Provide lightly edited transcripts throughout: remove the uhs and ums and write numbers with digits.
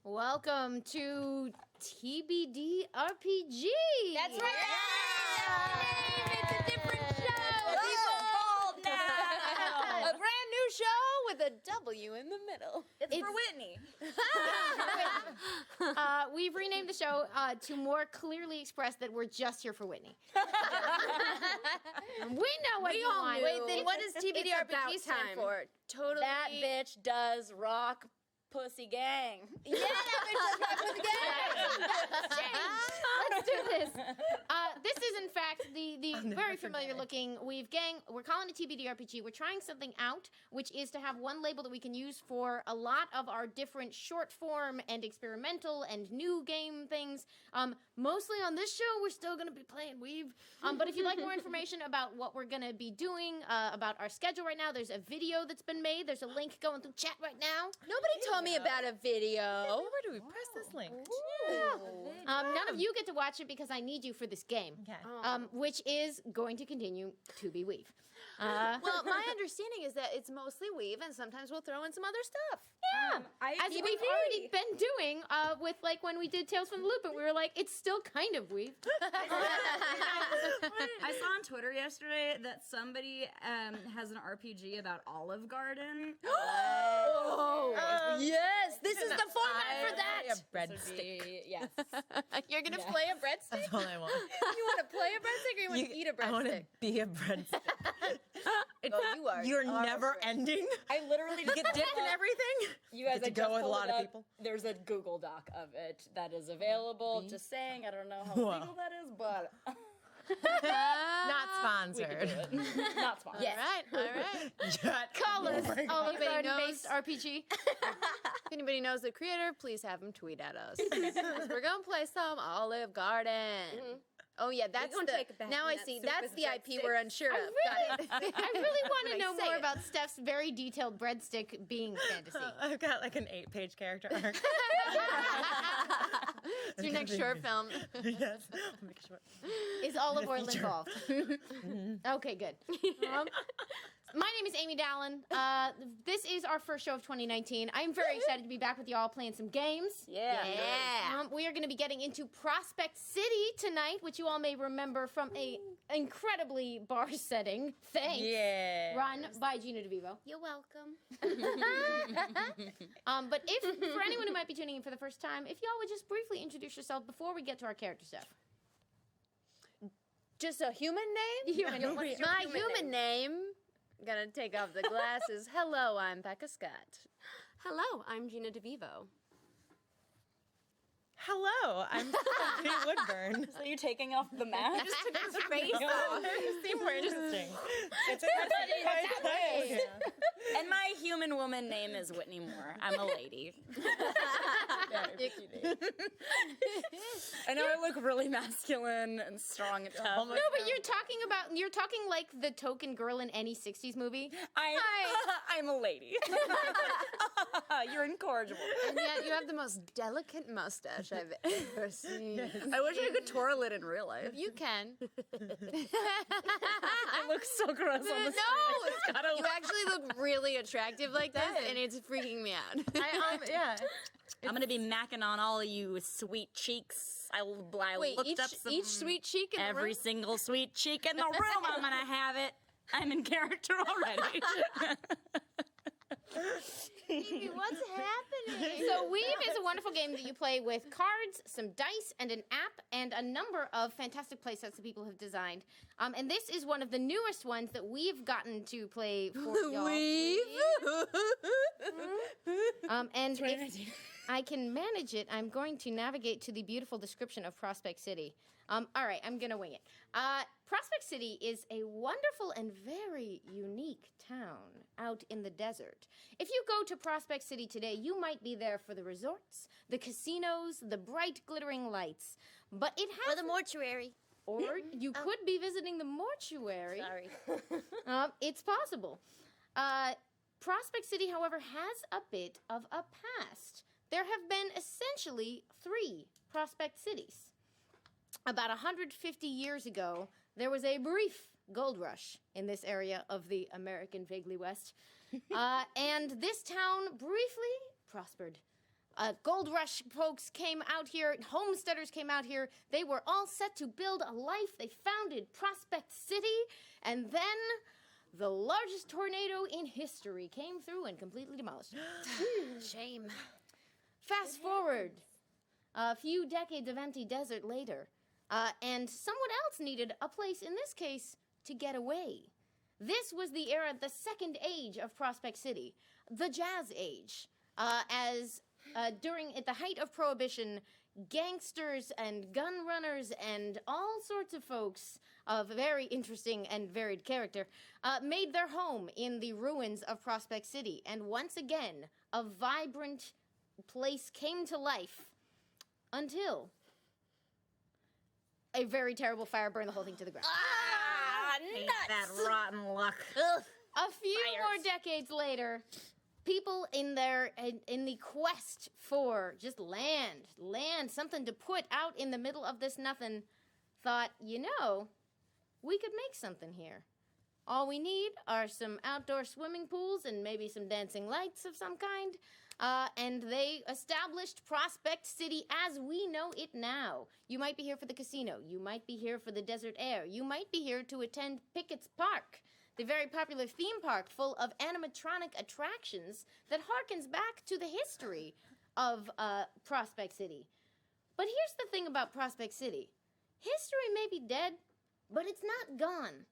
Welcome to TBD RPG. That's right. Yeah. It's a different show. Called now. A brand new show with a W in the middle. It's for Whitney. We've renamed the show to more clearly express that we're just here for Whitney. We know what you want. Wait, then what does TBD RPG stand time. for? Totally. That bitch does rock pussy gang. Yeah, that Let's do this. This is, in fact, the very familiar looking We're calling it TBD RPG. We're trying something out, which is to have one label that we can use for a lot of our different short form and experimental and new game things. Mostly on this show, we're still going to be playing Weave. But if you'd like more information about what we're going to be doing, about our schedule right now, there's a video that's been made. There's a link going through chat right now. Nobody told me about a video. Where do we press this link? None of you get to watch it because I need you for this game, which is going to continue to be Weave. Well, my understanding is that it's mostly Weave, and sometimes we'll throw in some other stuff. Yeah, as we've already been doing with like when we did Tales from the Loop, and we were like, it's still kind of Weave. I saw on Twitter yesterday that somebody has an RPG about Olive Garden. Yes, this is the format for that. A breadstick. Yes. You're going to play a breadstick? That's all I want. You want to play a breadstick or you want to eat a I want to breadstick? be a breadstick. You're never ending. I literally Get dipped in everything. You guys, Get to I go just with a pulled lot it of up. people. There's a Google Doc of it that is available. Just saying, I don't know how legal that is, but Not sponsored. not sponsored. Yes. All right. Call us Olive Anybody Garden-based RPG. If anybody knows the creator, please have him tweet at us. We're going to play some Olive Garden. Oh, yeah, that's gonna take it back now when I that see. soup That's is the IP we're unsure of. Got it. I really want to know say more it. about Steph's very detailed breadstick being fantasy. I've got like an 8-page character arc. It's your next short film. Yes. I'll make it short. Is olive oil involved? Okay, good. My name is Amy Dallen. This is our first show of 2019. I'm very excited to be back with y'all playing some games. Yeah. We are going to be getting into Prospect City tonight, which you all may remember from a incredibly bar setting. Thanks. Yeah. Run by Gina DeVivo. You're welcome. But if, for anyone who might be tuning in for the first time, if y'all would just briefly introduce yourself before we get to our character stuff. Just a human name? What's your My human name. Gonna take off the glasses. Hello, I'm Becca Scott. Hello, I'm Gina DeVivo. Hello, I'm Stephanie Woodburn. So you're taking off the mask? Just took his face off. You seem more interesting. It's And my human woman name is Whitney Moore. I'm a lady. I know I look really masculine and strong and tough. No, but you're talking like the token girl in any 60s movie. I'm a lady. You're incorrigible. And yet you have the most delicate mustache I've ever seen. I wish I could twirl it in real life. You can. I look so gross on the screen. You actually look really attractive like this, and it's freaking me out. I'm gonna be macking on all of you sweet cheeks. I Wait, looked up some each sweet cheek in the room? every single sweet cheek in the room. I'm gonna have it. I'm in character already. Baby, what's happening? So Weave is a wonderful game that you play with cards, some dice, and an app, and a number of fantastic playsets that people have designed. And this is one of the newest ones that we've gotten to play for y'all. And if I can manage it, I'm going to navigate to the beautiful description of Prospect City. All right, I'm going to wing it. Prospect City is a wonderful and very unique town out in the desert. If you go to Prospect City today, you might be there for the resorts, the casinos, the bright glittering lights. But it has... Or the mortuary. Or you could be visiting the mortuary. Sorry. It's possible. Prospect City, however, has a bit of a past. There have been essentially 3 Prospect Cities. About 150 years ago, there was a brief gold rush in this area of the American vaguely West. And this town briefly prospered. Gold Rush folks came out here, homesteaders came out here. They were all set to build a life. They founded Prospect City, and then the largest tornado in history came through and completely demolished. Shame. Fast forward a few decades of empty desert later, and someone else needed a place, in this case, to get away. This was the era, the second age of Prospect City, the Jazz Age, as during, at the height of Prohibition, gangsters and gun runners and all sorts of folks of very interesting and varied character made their home in the ruins of Prospect City. And once again, a vibrant place came to life until a very terrible fire burned the whole thing to the ground. Hate that rotten luck. Ugh. A few Fires. more decades later, people in the quest for just land, something to put out in the middle of this nothing, thought, we could make something here. All we need are some outdoor swimming pools and maybe some dancing lights of some kind. And they established Prospect City as we know it now. You might be here for the casino. You might be here for the desert air. You might be here to attend Pickett's Park, the very popular theme park full of animatronic attractions that harkens back to the history of Prospect City. But here's the thing about Prospect City. History may be dead, but it's not gone.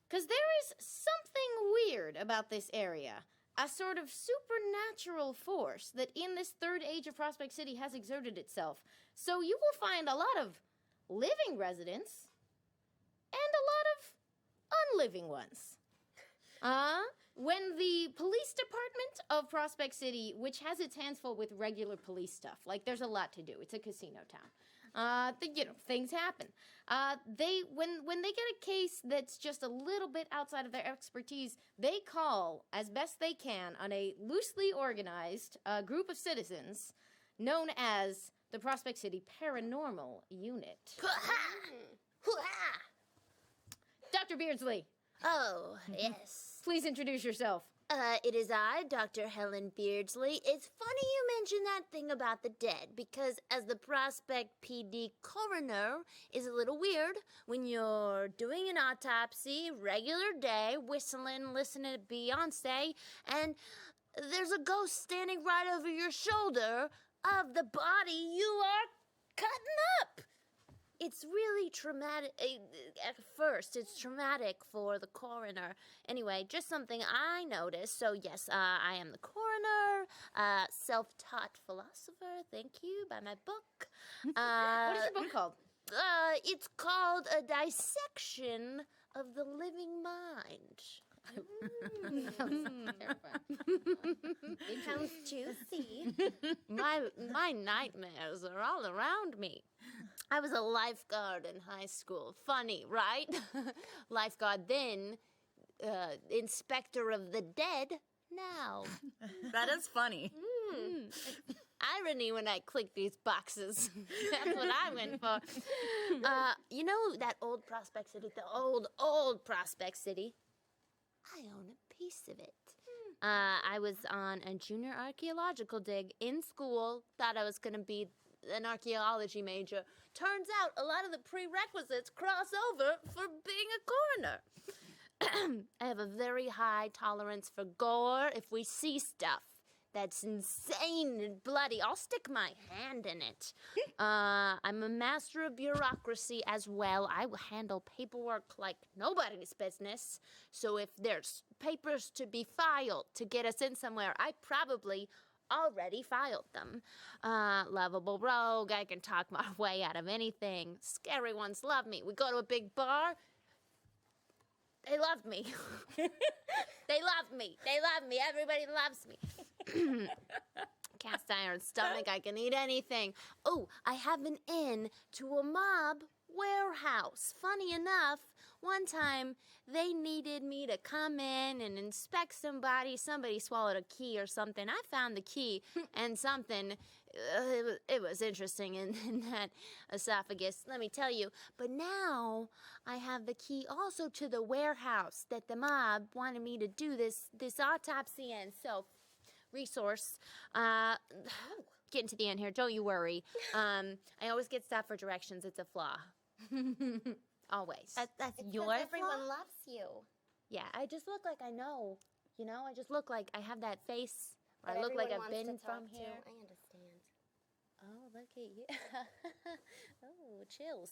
Because there is something weird about this area. A sort of supernatural force that in this third age of Prospect City has exerted itself. So you will find a lot of living residents and a lot of unliving ones. When the police department of Prospect City, which has its hands full with regular police stuff, like there's a lot to do. It's a casino town. Things happen. When they get a case that's just a little bit outside of their expertise, they call as best they can on a loosely organized group of citizens known as the Prospect City Paranormal Unit. Dr. Beardsley, Oh, yes. please introduce yourself. It is I, Dr. Helen Beardsley. It's funny you mention that thing about the dead, because as the Prospect PD coroner, is a little weird when you're doing an autopsy, regular day, whistling, listening to Beyonce, and there's a ghost standing right over your shoulder of the body you are cutting up. It's really traumatic. At first, it's traumatic for the coroner. Anyway, just something I noticed. So, yes, I am the coroner, self-taught philosopher. Thank you, by my book. What is your book called? It's called A Dissection of the Living Mind. Sounds juicy. My nightmares are all around me. I was a lifeguard in high school. Funny, right? Lifeguard then, inspector of the dead now. That is funny. Irony when I click these boxes. That's what I went for. You know that old Prospect City, the old Prospect City? I own a piece of it. I was on a junior archaeological dig in school. Thought I was going to be an archaeology major. Turns out a lot of the prerequisites cross over for being a coroner. I have a very high tolerance for gore. If we see stuff that's insane and bloody, I'll stick my hand in it. I'm a master of bureaucracy as well. I will handle paperwork like nobody's business. So if there's papers to be filed to get us in somewhere, I probably already filed them. Lovable rogue, I can talk my way out of anything. Scary ones love me. We go to a big bar, they love me. They love me. They love me. Everybody loves me. Cast iron stomach, I can eat anything. Oh, I have been in to a mob warehouse. Funny enough, one time they needed me to come in and inspect somebody. Somebody swallowed a key or something. I found the key and something. It was interesting in that esophagus, let me tell you. But now I have the key also to the warehouse that the mob wanted me to do this autopsy in. So resource. Getting to the end here, don't you worry. I always get stopped for directions. It's a flaw. Always. That's your everyone flaw? loves you. Yeah, I just look like I know. You know, I just look like I have that face. Or But I look like everyone I've wants been to talk from to. here. I understand. Oh, look at you. Oh, chills.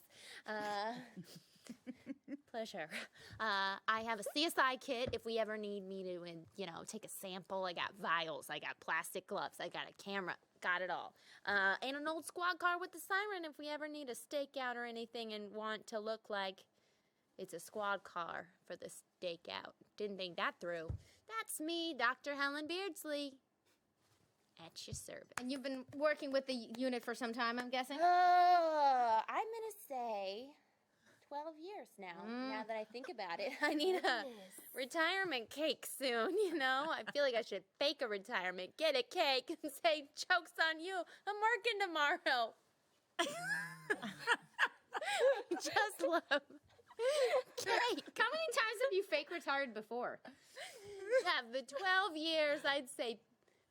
Pleasure. I have a CSI kit if we ever need me to, take a sample. I got vials. I got plastic gloves. I got a camera. Got it all. And an old squad car with the siren if we ever need a stakeout or anything and want to look like it's a squad car for the stakeout. Didn't think that through. That's me, Dr. Helen Beardsley. At your service. And you've been working with the unit for some time, I'm guessing? I'm going to say 12 years now, now that I think about it. I need a retirement cake soon, I feel like I should fake a retirement, get a cake, and say, joke's on you, I'm working tomorrow. Just love cake. How many times have you fake retired before? Yeah, the 12 years, I'd say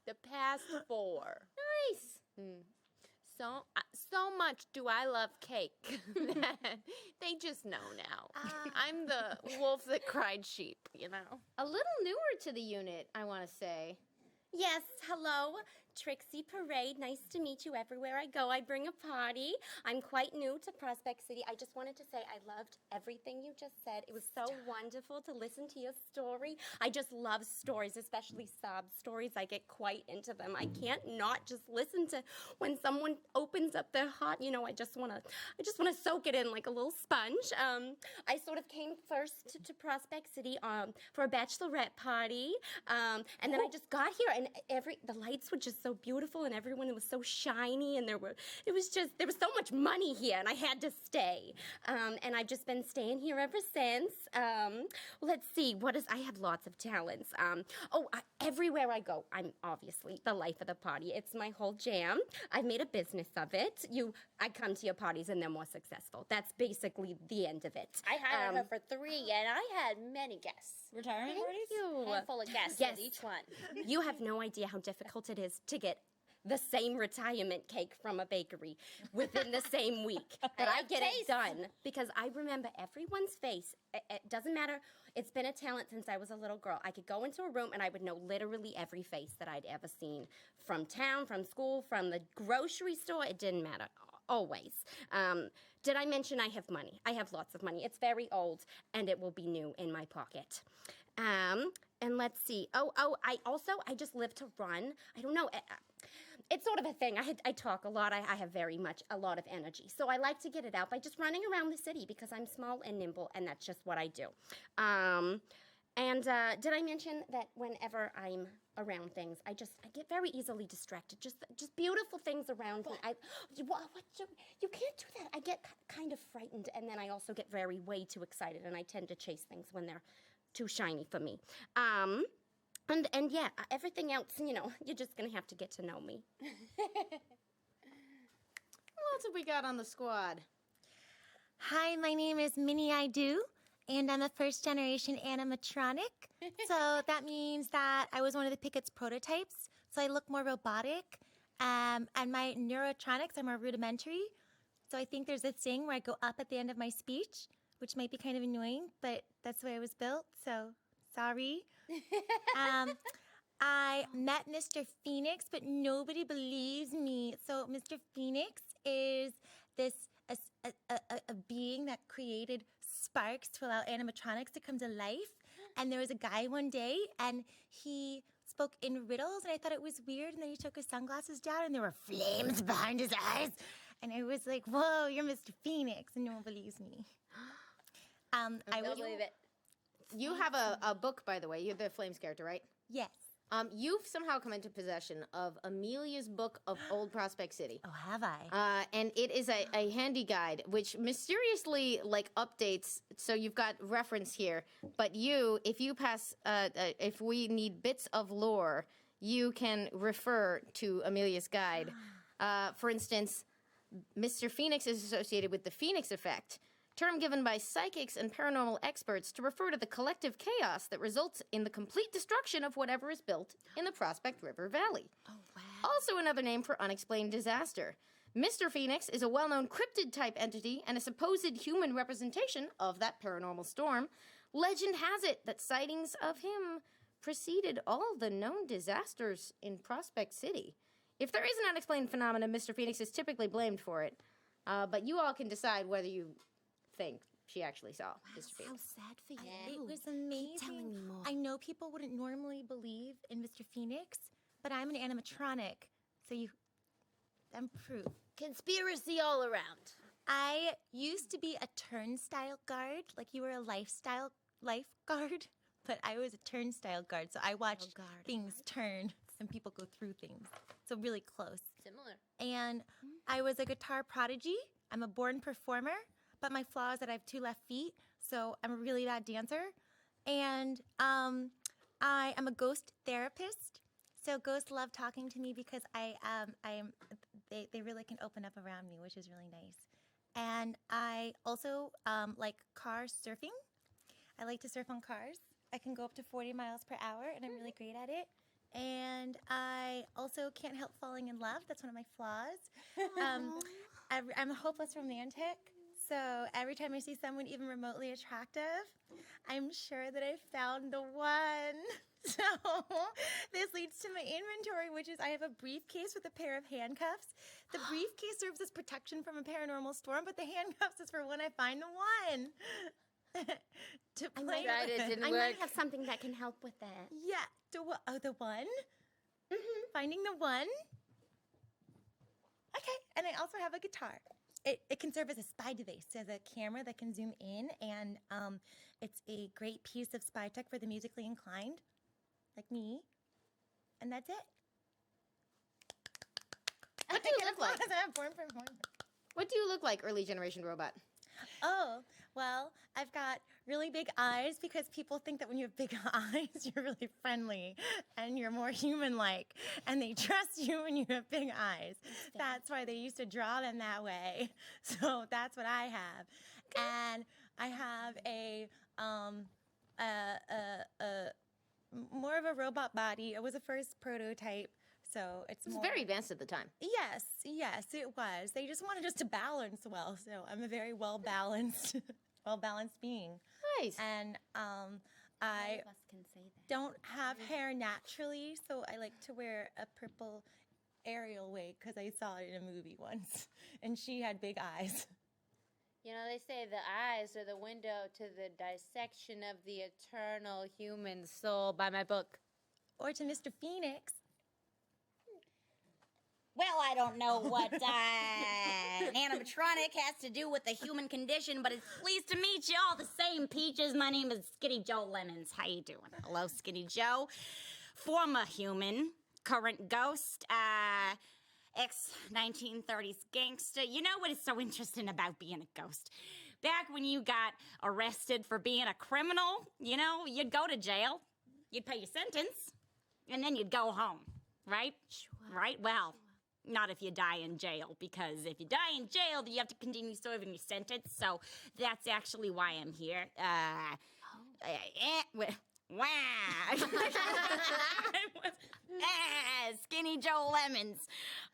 the past 4. Nice. So much do I love cake that they just know now. I'm the wolf that cried sheep, A little newer to the unit, I want to say. Yes, hello, Trixie Parade. Nice to meet you everywhere I go. I bring a party. I'm quite new to Prospect City. I just wanted to say I loved everything you just said. It was so wonderful to listen to your story. I just love stories, especially sob stories. I get quite into them. I can't not just listen to when someone opens up their heart. I just want to soak it in like a little sponge. I sort of came first to Prospect City for a bachelorette party, and then I just got here and the lights were just so beautiful and everyone was so shiny and there was so much money here and I had to stay. And I've just been staying here ever since. Let's see, I have lots of talents. Everywhere I go, I'm obviously the life of the party. It's my whole jam. I've made a business of it. I come to your parties and they're more successful. That's basically the end of it. I hired her for 3 and I had many guests. Retirement parties? Handful of guests Yes. at each one. You have no idea how difficult it is to get the same retirement cake from a bakery within the same week. But I get it done because I remember everyone's face. It doesn't matter. It's been a talent since I was a little girl. I could go into a room and I would know literally every face that I'd ever seen from town, from school, from the grocery store. It didn't matter. Always. Did I mention I have money? I have lots of money. It's very old and it will be new in my pocket. And let's see. I just live to run. I don't know. It's sort of a thing. I talk a lot. I have a lot of energy. So I like to get it out by just running around the city because I'm small and nimble and that's just what I do. Did I mention that whenever I'm around things, I get very easily distracted. Just beautiful things around me. You can't do that. I get kind of frightened and then I also get way too excited and I tend to chase things when they're too shiny for me. And yeah, everything else, you're just gonna have to get to know me. What else have we got on the squad? Hi, my name is Minnie I Do, and I'm a first-generation animatronic. So that means that I was one of the Pickett's prototypes, so I look more robotic. And my neurotronics are more rudimentary. So I think there's this thing where I go up at the end of my speech, which might be kind of annoying, but that's the way I was built, so sorry. I met Mr. Phoenix, but nobody believes me. So Mr. Phoenix is this a being that created sparks to allow animatronics to come to life. And there was a guy one day, and he spoke in riddles, and I thought it was weird. And then he took his sunglasses down, and there were flames behind his eyes. And I was like, "Whoa, you're Mr. Phoenix," and no one believes me. I Don't believe it. You have a book, by the way. You're the Flames character, right? Yes. You've somehow come into possession of Amelia's book of Old Prospect City. Oh, have I? And it is a handy guide, which mysteriously, updates. So you've got reference here. But if we need bits of lore, you can refer to Amelia's guide. For instance, Mr. Phoenix is associated with the Phoenix effect. term given by psychics and paranormal experts to refer to the collective chaos that results in the complete destruction of whatever is built in the Prospect River Valley. Oh, wow. Also another name for unexplained disaster. Mr. Phoenix is a well-known cryptid-type entity and a supposed human representation of that paranormal storm. Legend has it that sightings of him preceded all the known disasters in Prospect City. If there is an unexplained phenomenon, Mr. Phoenix is typically blamed for it. But you all can decide whether you think she actually saw Mr. How Phoenix. sad for you. It was amazing. Keep telling me more. I know people wouldn't normally believe in Mr. Phoenix, but I'm an animatronic, so I'm proof. Conspiracy all around. I used to be a turnstile guard, like you were a lifeguard, but I was a turnstile guard, so I watched things turn and people go through things. So really close. Similar. And I was a guitar prodigy. I'm a born performer, but my flaw is that I have 2 left feet, so I'm a really bad dancer. And I am a ghost therapist. So ghosts love talking to me because they really can open up around me, which is really nice. And I also like car surfing. I like to surf on cars. I can go up to 40 miles per hour, and I'm really great at it. And I also can't help falling in love. That's one of my flaws. I'm a hopeless romantic. So every time I see someone even remotely attractive, I'm sure that I found the one. So this leads to my inventory, which is I have a briefcase with a pair of handcuffs. The briefcase serves as protection from a paranormal storm, but the handcuffs is for when I find the one. To play tried it, didn't I work. might have something that can help with that. Yeah. The one? Mm-hmm. Finding the one? Okay. And I also have a guitar. It can serve as a spy device. It has a camera that can zoom in, and it's a great piece of spy tech for the musically inclined, like me. And that's it. What do you look like? I'm born performer. What do you look like, early generation robot? Oh, well, I've got really big eyes because people think that when you have big eyes, you're really friendly and you're more human-like, and they trust you when you have big eyes. That's why they used to draw them that way. So that's what I have. And I have a more of a robot body. It was a first prototype. So It was very advanced at the time. Yes, it was. They just wanted us to balance well. So I'm a very well-balanced being. Nice. And I All of us can say that. don't have hair naturally, so I like to wear a purple Ariel wig because I saw it in a movie once, and she had big eyes. You know, they say the eyes are the window to the dissection of the eternal human soul by my book. Or to Mr. Phoenix. Well, I don't know what an animatronic has to do with the human condition, but it's pleased to meet you all the same, Peaches. My name is Skinny Joe Lemons. How you doing? Hello, Skinny Joe. Former human, current ghost, ex-1930s gangster. You know what is so interesting about being a ghost? Back when you got arrested for being a criminal, you know, you'd go to jail, you'd pay your sentence, and then you'd go home, right? Sure. Right? Well, not if you die in jail, because if you die in jail, you have to continue serving your sentence. So that's actually why I'm here. Skinny Joe Lemons.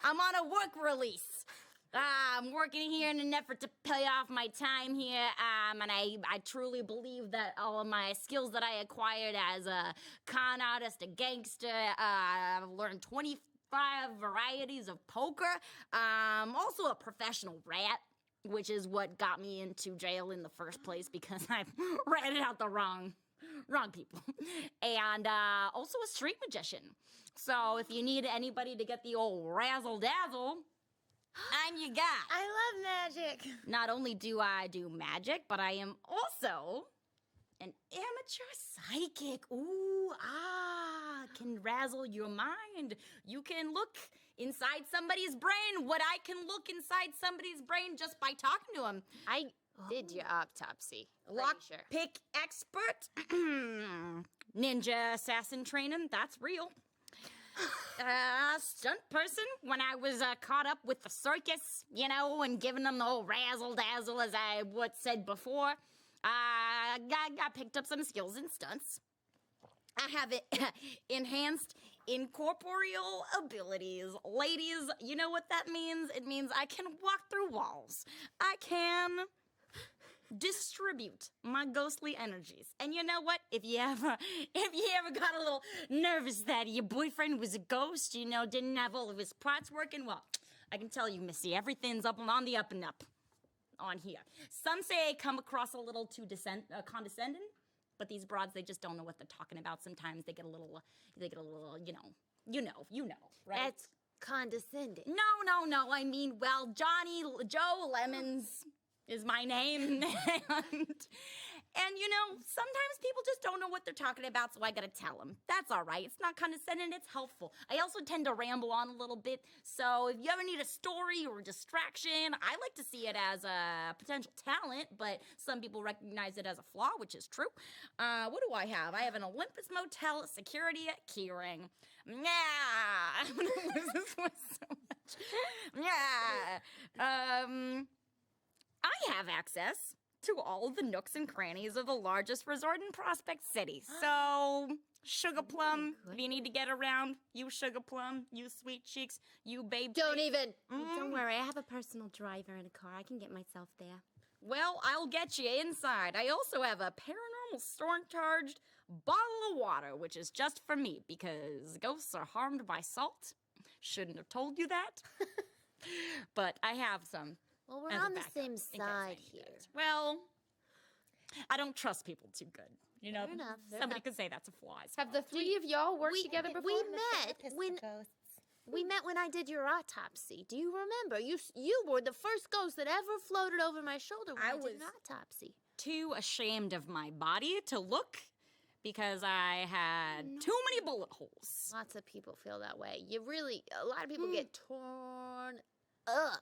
I'm on a work release. I'm working here in an effort to pay off my time here, and I truly believe that all of my skills that I acquired as a con artist, a gangster, I've learned 25 varieties of poker, also a professional rat, which is what got me into jail in the first place because I ratted out the wrong people, and also a street magician. So if you need anybody to get the old razzle dazzle, I'm your guy. I love magic. Not only do I do magic, but I am also an amateur psychic. Ooh, can razzle your mind. You can look inside somebody's brain what I can look inside somebody's brain just by talking to them. I did your autopsy. Lock Sure. pick expert. Ninja assassin training, that's real. stunt person when I was caught up with the circus, and giving them the whole razzle dazzle, as I said before. I picked up some skills in stunts. I have enhanced incorporeal abilities. Ladies, you know what that means? It means I can walk through walls. I can distribute my ghostly energies. And you know what? If you ever got a little nervous that your boyfriend was a ghost, didn't have all of his parts working, well, I can tell you, Missy, everything's on the up and up on here. Some say I come across a little too condescending, but these broads, they just don't know what they're talking about. Sometimes they get a little, you know, right? That's condescending. No. I mean, well, Joe Lemons is my name. And sometimes people just don't know what they're talking about, so I gotta tell them. That's all right. It's not condescending, it's helpful. I also tend to ramble on a little bit, so if you ever need a story or a distraction, I like to see it as a potential talent, but some people recognize it as a flaw, which is true. What do I have? I have an Olympus Motel security keyring. Yeah. I'm gonna lose this one so much. Yeah. I have access to all the nooks and crannies of the largest resort in Prospect City. So, Sugar Plum, if you need to get around, you Sugar Plum, you Sweet Cheeks, you Babe. Don't even. Don't worry, I have a personal driver in a car. I can get myself there. Well, I'll get you inside. I also have a paranormal storm-charged bottle of water, which is just for me, because ghosts are harmed by salt. Shouldn't have told you that. But I have some. Well, we're as a on the backup, same in case I side need here. it. Well, I don't trust people too good. Fair enough. Somebody could say that's a flaw. Have the three of y'all worked together before? We met when I did your autopsy. Do you remember? You were the first ghost that ever floated over my shoulder when I did an autopsy. Too ashamed of my body to look because I had too many bullet holes. Lots of people feel that way. A lot of people get torn up.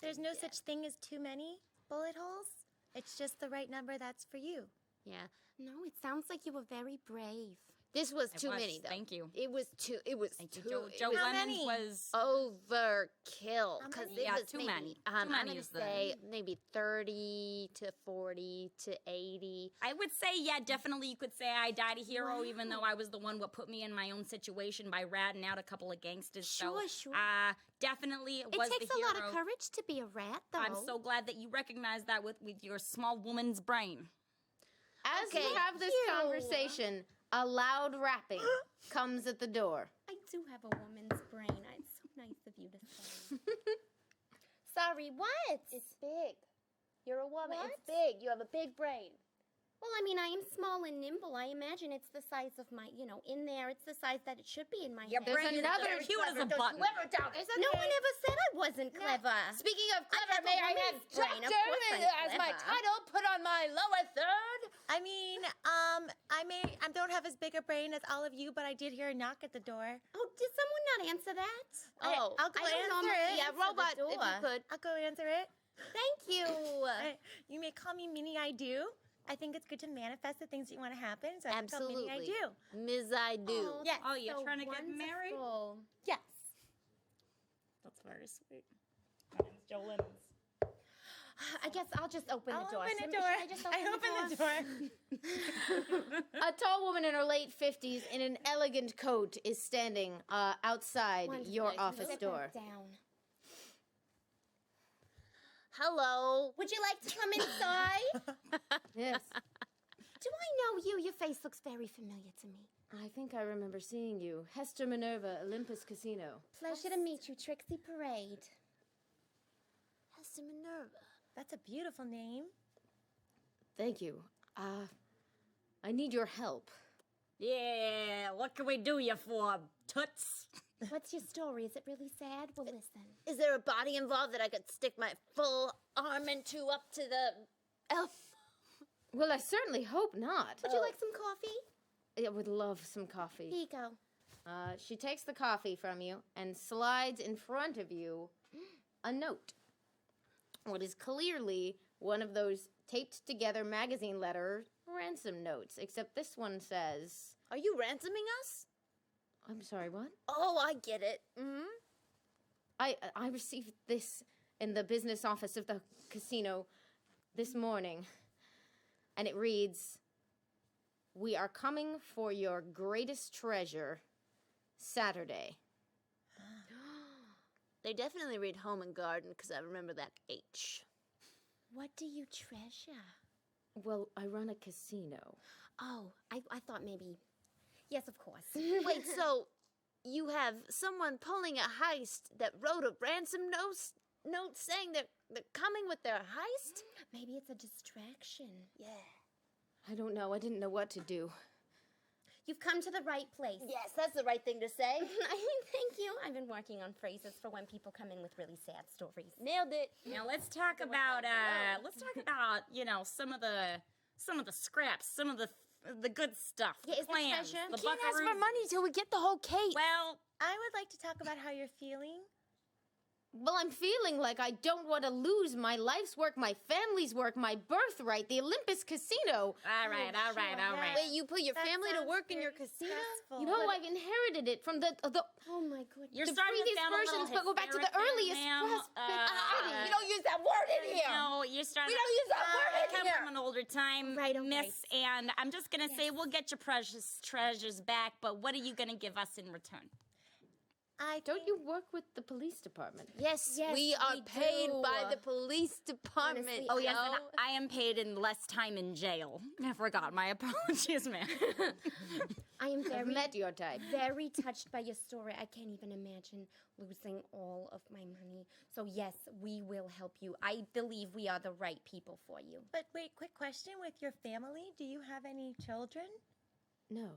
There's no such thing as too many bullet holes. It's just the right number that's for you. Yeah. No, it sounds like you were very brave. This was It too was. many, though. Thank you. It was too. Thank you. Too. Joe How Lemons many? was Overkill. How Because many? it Yeah, was too maybe, many. Too I'm many gonna is the- say maybe 30 to 40 to 80. I would say, yeah, definitely you could say I died a hero, even though I was the one what put me in my own situation by ratting out a couple of gangsters. Sure, so, sure. Definitely It was takes the a hero. lot of courage to be a rat, though. I'm so glad that you recognize that with your small woman's brain. As Okay. we have this conversation, a loud rapping comes at the door. I do have a woman's brain. It's so nice of you to say. Sorry, what? It's big. You're a woman. What? It's big. You have a big brain. Well, I mean, I am small and nimble. I imagine it's the size of my, in there. It's the size that it should be in my Your head. brain is another cute as a button. No one ever said I wasn't clever. Speaking of I clever, have a may I have woman's brain. Of Doctor course I'm as my clever. title put on my lower third? I mean, I don't have as big a brain as all of you, but I did hear a knock at the door. Oh, did someone not answer that? Oh, I'll go I don't answer normally it. yeah, answer the robot, if you door. could. I'll go answer it. Thank you. You may call me Minnie I Do. I think it's good to manifest the things that you want to happen. So I call Minnie I Absolutely. Do. Ms. I do. Oh, Yes. Oh, you're so trying to get married? wonderful. Yes. That's very sweet. My name's Joe Lemons. I guess I'll just open I'll the door. open the Should door. I just I open the door. A tall woman in her late 50s in an elegant coat is standing outside Wonderful. your Sit office back door. down. Hello. Would you like to come inside? Yes. Do I know you? Your face looks very familiar to me. I think I remember seeing you. Hester Minerva, Olympus Casino. Pleasure to meet you, Trixie Parade. Hester Minerva. That's a beautiful name. Thank you. I need your help. Yeah, what can we do you for, toots? What's your story? Is it really sad? We'll listen. Is there a body involved that I could stick my full arm into up to the elf? Well, I certainly hope not. Would you like some coffee? I would love some coffee. Here you go. She takes the coffee from you and slides in front of you a note. What is clearly one of those taped together magazine letter ransom notes, except this one says, Are you ransoming us? I'm sorry, what? Oh, I get it. Mm-hmm. I received this in the business office of the casino this morning, and it reads, "We are coming for your greatest treasure, Saturday." They definitely read Home and Garden because I remember that H. What do you treasure? Well, I run a casino. Oh, I thought maybe. Yes, of course. Wait, so you have someone pulling a heist that wrote a ransom note saying they're coming with their heist? Maybe it's a distraction. Yeah. I don't know. I didn't know what to do. You've come to the right place. Yes, that's the right thing to say. Thank you. I've been working on phrases for when people come in with really sad stories. Nailed it. Now let's talk about some of the scraps, some of the good stuff. Yeah, is the plans, treasure? the Can't ask for buckaroos. money till we get the whole cake. Well, I would like to talk about how you're feeling. Well, I'm feeling like I don't want to lose my life's work, my family's work, my birthright, the Olympus Casino. all right. Wait, you put your That family to sounds work in your very casino? stressful. You know, I've inherited it from the Oh my goodness. You're the starting previous to sound a little versions, but go back to the hysterical, earliest ma'am. prospect. We don't use that word in here. No, you're starting. We don't use that word I in come here. from an older time, Right, okay. miss, and I'm just gonna say we'll get your precious treasures back, but what are you gonna give us in return? Don't you work with the police department? Yes, Yes, we are we paid do. by the police department. Honestly, Oh yes, and yo. I am paid in less time in jail. I forgot. My apologies, ma'am. I am I've very, met your type. very touched by your story. I can't even imagine losing all of my money. So yes, we will help you. I believe we are the right people for you. But wait, quick question with your family. Do you have any children? No.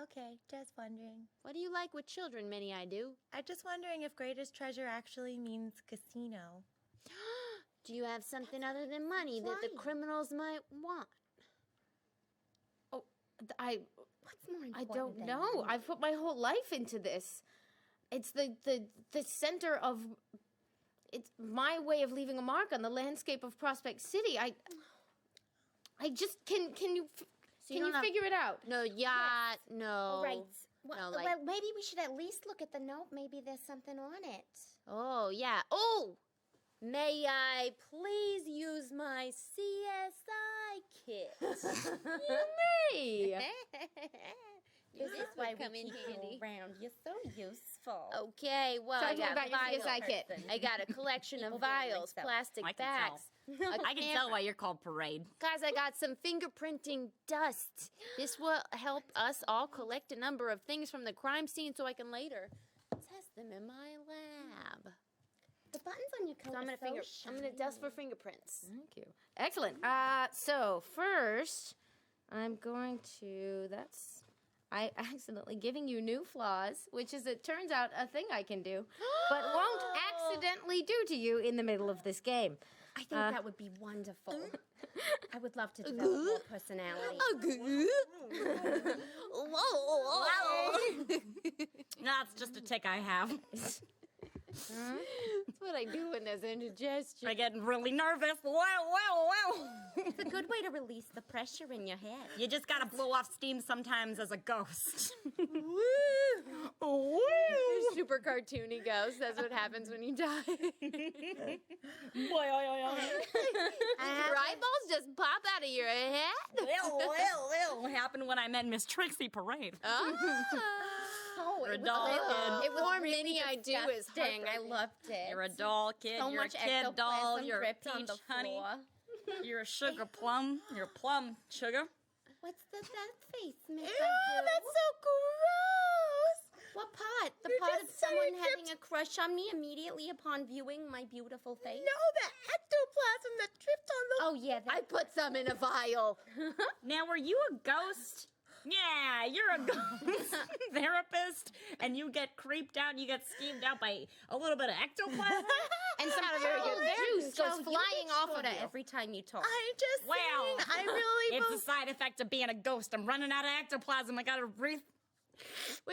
Okay, just wondering. What do you like with children, Minnie? I do. I'm just wondering if greatest treasure actually means casino. Do you have something other than money that the flying. criminals might want? What's more important? I don't than know. money? I've put my whole life into this. It's the center of. It's my way of leaving a mark on the landscape of Prospect City. I just can you So you can you don't have- figure it out? No, yacht, no. Right. Well, No, like- well, maybe we should at least look at the note. Maybe there's something on it. Oh, yeah. Oh! May I please use my CSI kit? Hey. This is why come we in keep handy. you around. You're so useful. Okay, well, Tell I me got about your vials. CSI kit. I got a collection People of very like vials, so. plastic I can bags. I can tell why you're called Parade. Guys, I got some fingerprinting dust. This will help us all collect a number of things from the crime scene so I can later test them in my lab. The buttons on your coat So I'm are gonna so I'm gonna dust for shiny. fingerprints. Thank you. Excellent. So first, I'm going to. I accidentally giving you new flaws, which is, it turns out, a thing I can do, but won't accidentally do to you in the middle of this game. I think that would be wonderful. I would love to develop more personality. That's just a tick I have. That's what I do when there's indigestion. I get really nervous. Wow. It's a good way to release the pressure in your head. You just gotta blow off steam sometimes as a ghost. Super cartoony ghost. That's what happens when you die. Your eyeballs just pop out of your head. What happened when I met Miss Trixie Parade? Oh, You're a it was doll little. kid. It was Poor really Minnie, I do is disgusting. I heartbreaking. loved it. You're a doll kid. So you're a much kid doll. ectoplasm You're a dripped on peach the honey. floor. You're a sugar plum. You're a plum sugar. What's that face, Miss? Ew, that's so gross! What part? The You're part of just saying someone dripped- having a crush on me immediately upon viewing my beautiful face? No, the ectoplasm that dripped on the... Oh, yeah. I put some in a vial. Now, were you a ghost? Yeah, you're a ghost therapist, and you get creeped out, you get schemed out by a little bit of ectoplasm. And some very good. juice goes flying off of you. every time you talk. I'm just Wow. saying, I really It's a believe... side effect of being a ghost. I'm running out of ectoplasm. I gotta Wait,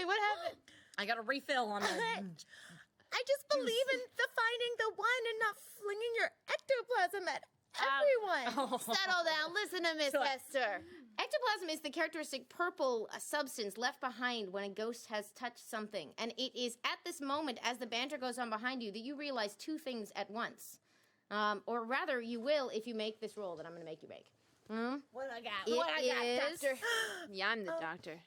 what happened? I gotta refill on it. I just believe in the finding the one and not flinging your ectoplasm at everyone. Oh. Settle down. Listen to Miss So- Hester. Ectoplasm is the characteristic purple substance left behind when a ghost has touched something. And it is at this moment, as the banter goes on behind you, that you realize two things at once. Or rather, you will if you make this roll that I'm going to make you make. What I got? It is... Doctor? Yeah, I'm the doctor.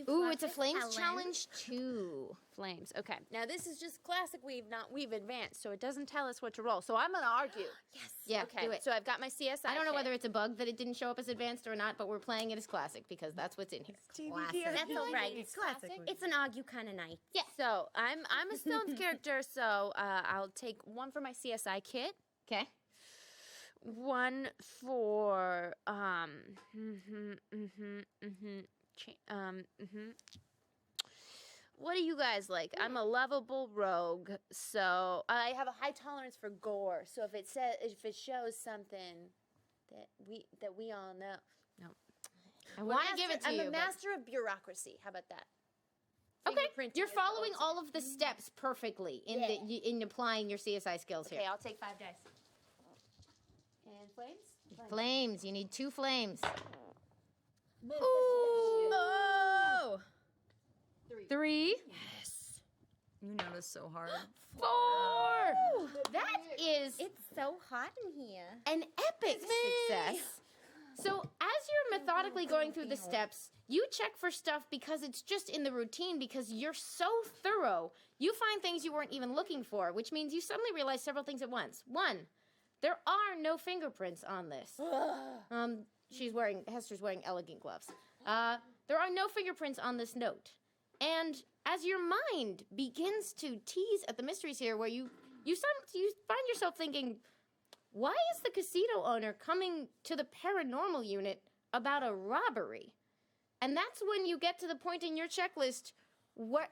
Ooh, it's a Flames Challenge 2. Flames. Okay. Now this is just classic. We've advanced, so it doesn't tell us what to roll. So I'm gonna argue. Yes. Yeah, Okay. do it. So I've got my CSI. I don't know kit. whether it's a bug that it didn't show up as advanced or not, but we're playing it as classic because that's what's in here. TBD. That's all right. It's classic. It's an argue kind of night. Yeah. So I'm a Stones character, so I'll take one for my CSI kit. Okay. One for What do you guys like? I'm a lovable rogue, so I have a high tolerance for gore. So if it shows something that we all know, no, I want to give it to I'm you. a but- master of bureaucracy. How about that? Okay, Fingerprinting you're is following the all of the steps perfectly in applying your CSI skills Okay, here. I'll take 5 dice. And flames? Flames. You need 2 flames. Oh! 3. You noticed so hard. 4. That is It's so hot in here. an epic success. So as you're methodically going through the steps, you check for stuff because it's just in the routine because you're so thorough. You find things you weren't even looking for, which means you suddenly realize several things at once. 1, there are no fingerprints on this. Hester's wearing elegant gloves. There are no fingerprints on this note. And as your mind begins to tease at the mysteries here, where you find yourself thinking, why is the casino owner coming to the paranormal unit about a robbery? And that's when you get to the point in your checklist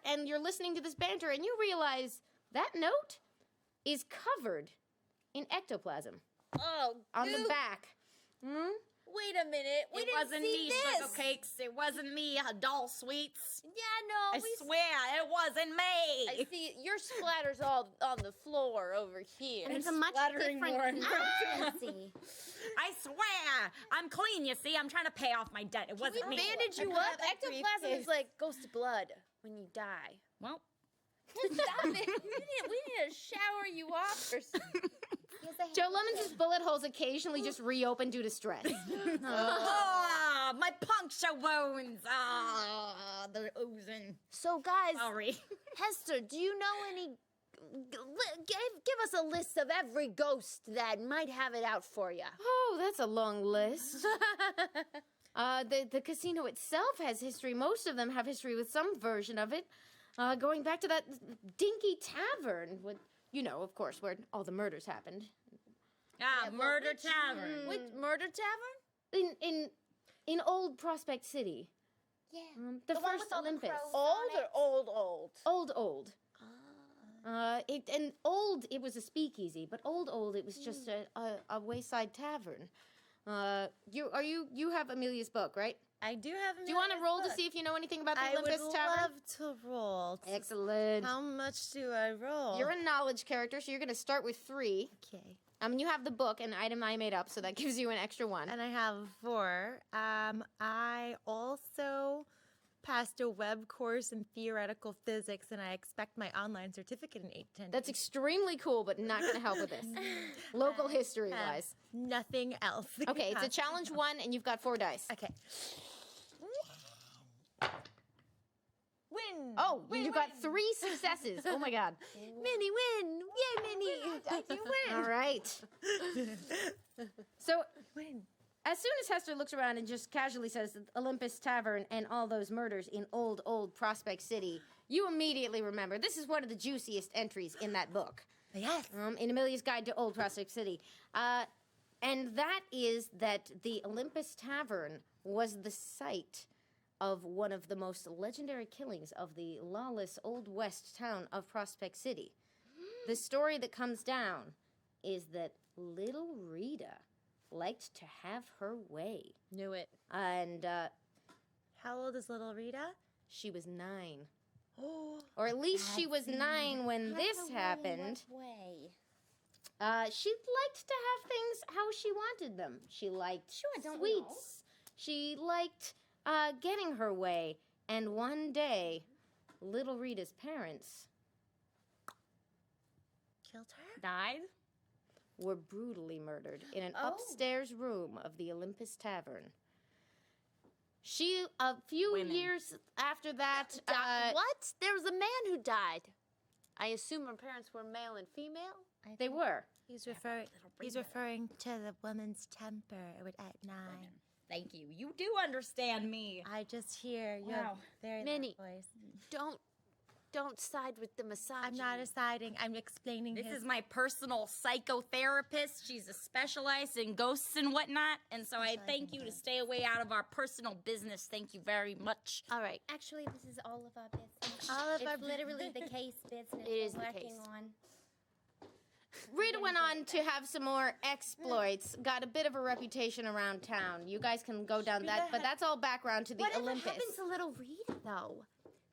and you're listening to this banter and you realize that note is covered in ectoplasm Oh, on the back. wait a minute. We It didn't wasn't see me, this. Sugar Cakes. It wasn't me, doll sweets. Yeah, no. I swear, it wasn't I me. see your splatter's all on the floor over here. And it's a much splattering different more and consistency. I swear, I'm clean. You see, I'm trying to pay off my debt. It We wasn't me. bandage you up. Ectoplasm is like ghost blood when you die. Well, Stop it. We need to shower you off or something. Joe Lemons' bullet holes occasionally just reopen due to stress. oh, my puncture wounds. Ah, they're oozing. So, guys, Sorry. Hester, do you know any... Give us a list of every ghost that might have it out for you. Oh, that's a long list. The casino itself has history. Most of them have history with some version of it. Going back to that dinky tavern, with, of course, where all the murders happened. Murder Tavern. Which murder tavern? In old Prospect City. Yeah. The one first with all the Olympus. crows. Old or old? Old. It was a speakeasy, but old, it was just a wayside tavern. You have Amelia's book, right? I do have. Do you want to roll to see if you know anything about the I Olympus would Tavern? love to roll. Excellent. How much do I roll? You're a knowledge character, so you're going to start with 3. Okay. You have the book, an item I made up, so that gives you an extra 1. And I have 4. I also passed a web course in theoretical physics, and I expect my online certificate in 810. That's extremely cool, but not going to help with this. Local history-wise. Nothing else. Okay, it's a challenge 1, and you've got 4 dice. Okay. Win. Oh, you got 3 successes. Oh, my God. Minnie win. Yay, Minnie. You win. All right. So, Win. as soon as Hester looks around and just casually says Olympus Tavern and all those murders in old Prospect City, you immediately remember this is one of the juiciest entries in that book. Yes. In Amelia's Guide to Old Prospect City. And that is that the Olympus Tavern was the site of one of the most legendary killings of the lawless Old West town of Prospect City. The story that comes down is that little Rita liked to have her way. Knew it. And How old is little Rita? she was 9. Oh. Or at least she was 9 when this happened. Way. She liked to have things how she wanted them. She liked I don't sweets. She liked getting her way. And one day, little Rita's parents Killed her? Died? were brutally murdered in an upstairs room of the Olympus Tavern. A few years after that, What? There was a man who died. I assume her parents were male and female. they were. He's referring to the woman's temper at 9. Thank you. You do understand me. I just hear your Wow. very Minnie. loud voice. Don't side with the misogyny. I'm not deciding. I'm explaining This his... is my personal psychotherapist. She's a specialized in ghosts and whatnot. And so I thank you to stay away out of our personal business. Thank you very much. All right. Actually, this is all of our business. All of it's our literally the case business It is we're the working case. on. Rita went on to have some more exploits, got a bit of a reputation around town. You guys can go down that, but that's all background to the Whatever Olympus. happened to little Rita, though?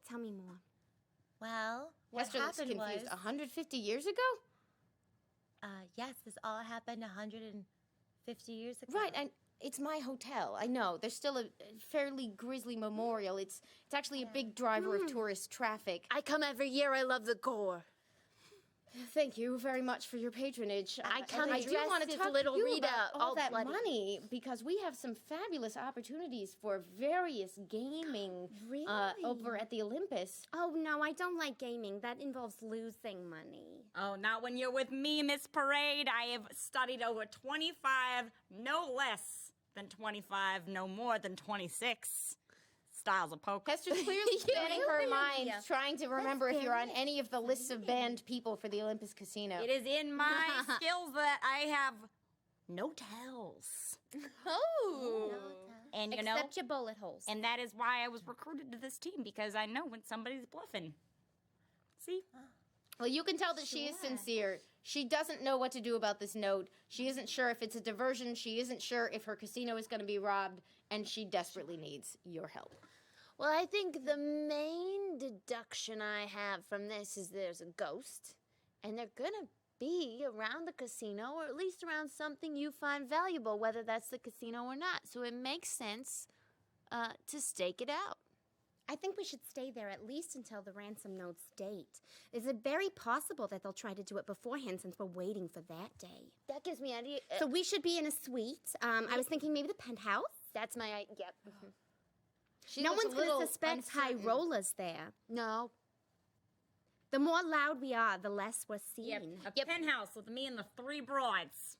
Tell me more. Well, what Hester looks happened confused. was... 150 years ago? yes, this all happened 150 years ago. Right, and it's my hotel. I know. There's still a fairly grisly memorial. It's actually a big driver of tourist traffic. I come every year. I love the gore. Thank you very much for your patronage. I come and I do dressed want to as talk little to you Rita, about all all that bloody. money because we have some fabulous opportunities for various gaming over at the Olympus. Oh, no, I don't like gaming. That involves losing money. Oh, not when you're with me, Miss Parade. I have studied over 25, no less than 25, no more than 26 styles of poker. Hester's clearly spanning her mind, trying to remember if you're on any of the lists of banned people for the Olympus Casino. It is in my skills that I have no tells. Oh. And you know, Except your bullet holes. and that is why I was recruited to this team, because I know when somebody's bluffing. See? Well, you can tell that she is sincere. She doesn't know what to do about this note. She isn't sure if it's a diversion. She isn't sure if her casino is going to be robbed, and she desperately needs your help. Well, I think the main deduction I have from this is there's a ghost, and they're gonna be around the casino, or at least around something you find valuable, whether that's the casino or not. So it makes sense to stake it out. I think we should stay there at least until the ransom notes date. Is it very possible that they'll try to do it beforehand since we're waiting for that day? That gives me an idea. So we should be in a suite. I was thinking maybe the penthouse. That's my idea. Yep. She No looks a one's going little to suspect high uncertain. rollers there. No. The more loud we are, the less we're Yep. seen. A penthouse with me and the 3 broads.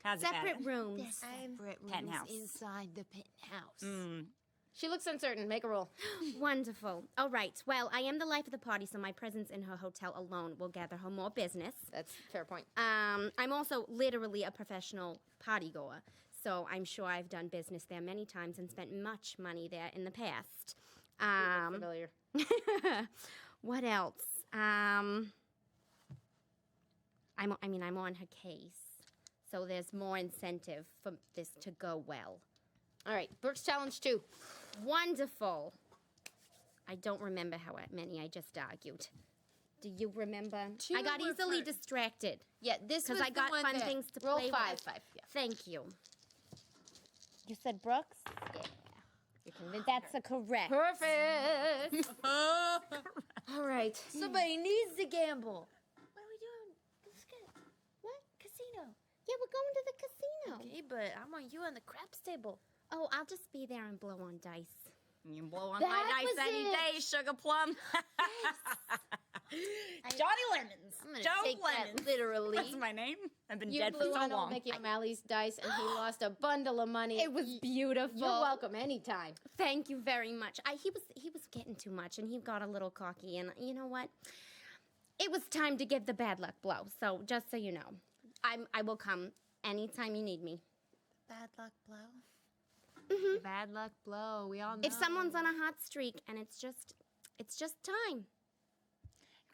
How's it Separate at? rooms. Separate rooms Penthouse. inside the penthouse. She looks uncertain. Make a roll. Wonderful. All right. Well, I am the life of the party, so my presence in her hotel alone will gather her more business. That's a fair point. I'm also literally a professional partygoer, so I'm sure I've done business there many times and spent much money there in the past. Familiar. What else? I'm on her case, so there's more incentive for this to go well. All right. Brooks challenge 2. Wonderful. I don't remember how many I just argued. Do you remember? I got easily distracted Yeah, this was because I the got one fun that- things to Roll play 5. with. 5. Yeah. Thank you. You said Brooks? Yeah. You're convinced? That's a correct. Perfect. All right. Somebody needs to gamble. What are we doing? What? Casino. Yeah, we're going to the casino. Okay, but I want you on the craps table. Oh, I'll just be there and blow on dice. You can blow on That my was dice any it. day, Sugar Plum. Johnny Lemons. I'm gonna Joe take Lemons. that literally. That's my name. I've been You dead for blew so on old long. Mickey O'Malley's dice, and he lost a bundle of money. It was beautiful. You're welcome anytime. Thank you very much. He was getting too much, and he got a little cocky. And you know what? It was time to give the bad luck blow. So just so you know, I will come anytime you need me. Bad luck blow. Bad luck blow. We all know. If someone's on a hot streak, and it's just time.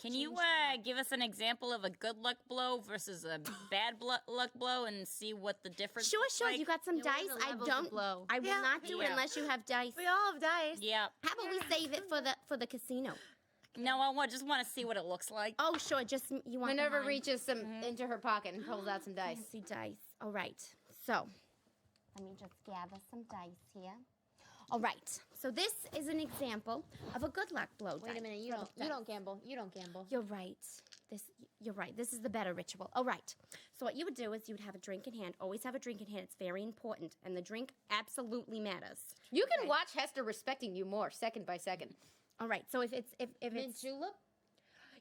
Can you give us an example of a good luck blow versus a bad luck blow and see what the difference Sure, is sure. like? You got some Yeah, what are dice. the I levels of don't. blow? I will Yeah, not do it yeah. unless you have dice. We all have dice. Yeah. How about we save it for the casino? No, just want to see what it looks like. Oh, sure. Just you want Minerva mine. reaches some into her pocket and pulls out some dice. Fancy dice. All right. So, Let me just gather some dice here. All right, so this is an example of a good luck blow. Wait a minute, you don't gamble. You don't gamble. You're right. You're right. This is the better ritual. All right. So what you would do is you would have a drink in hand. Always have a drink in hand. It's very important, and the drink absolutely matters. You can watch Hester respecting you more, second by second. All right. So if Mint it's julep?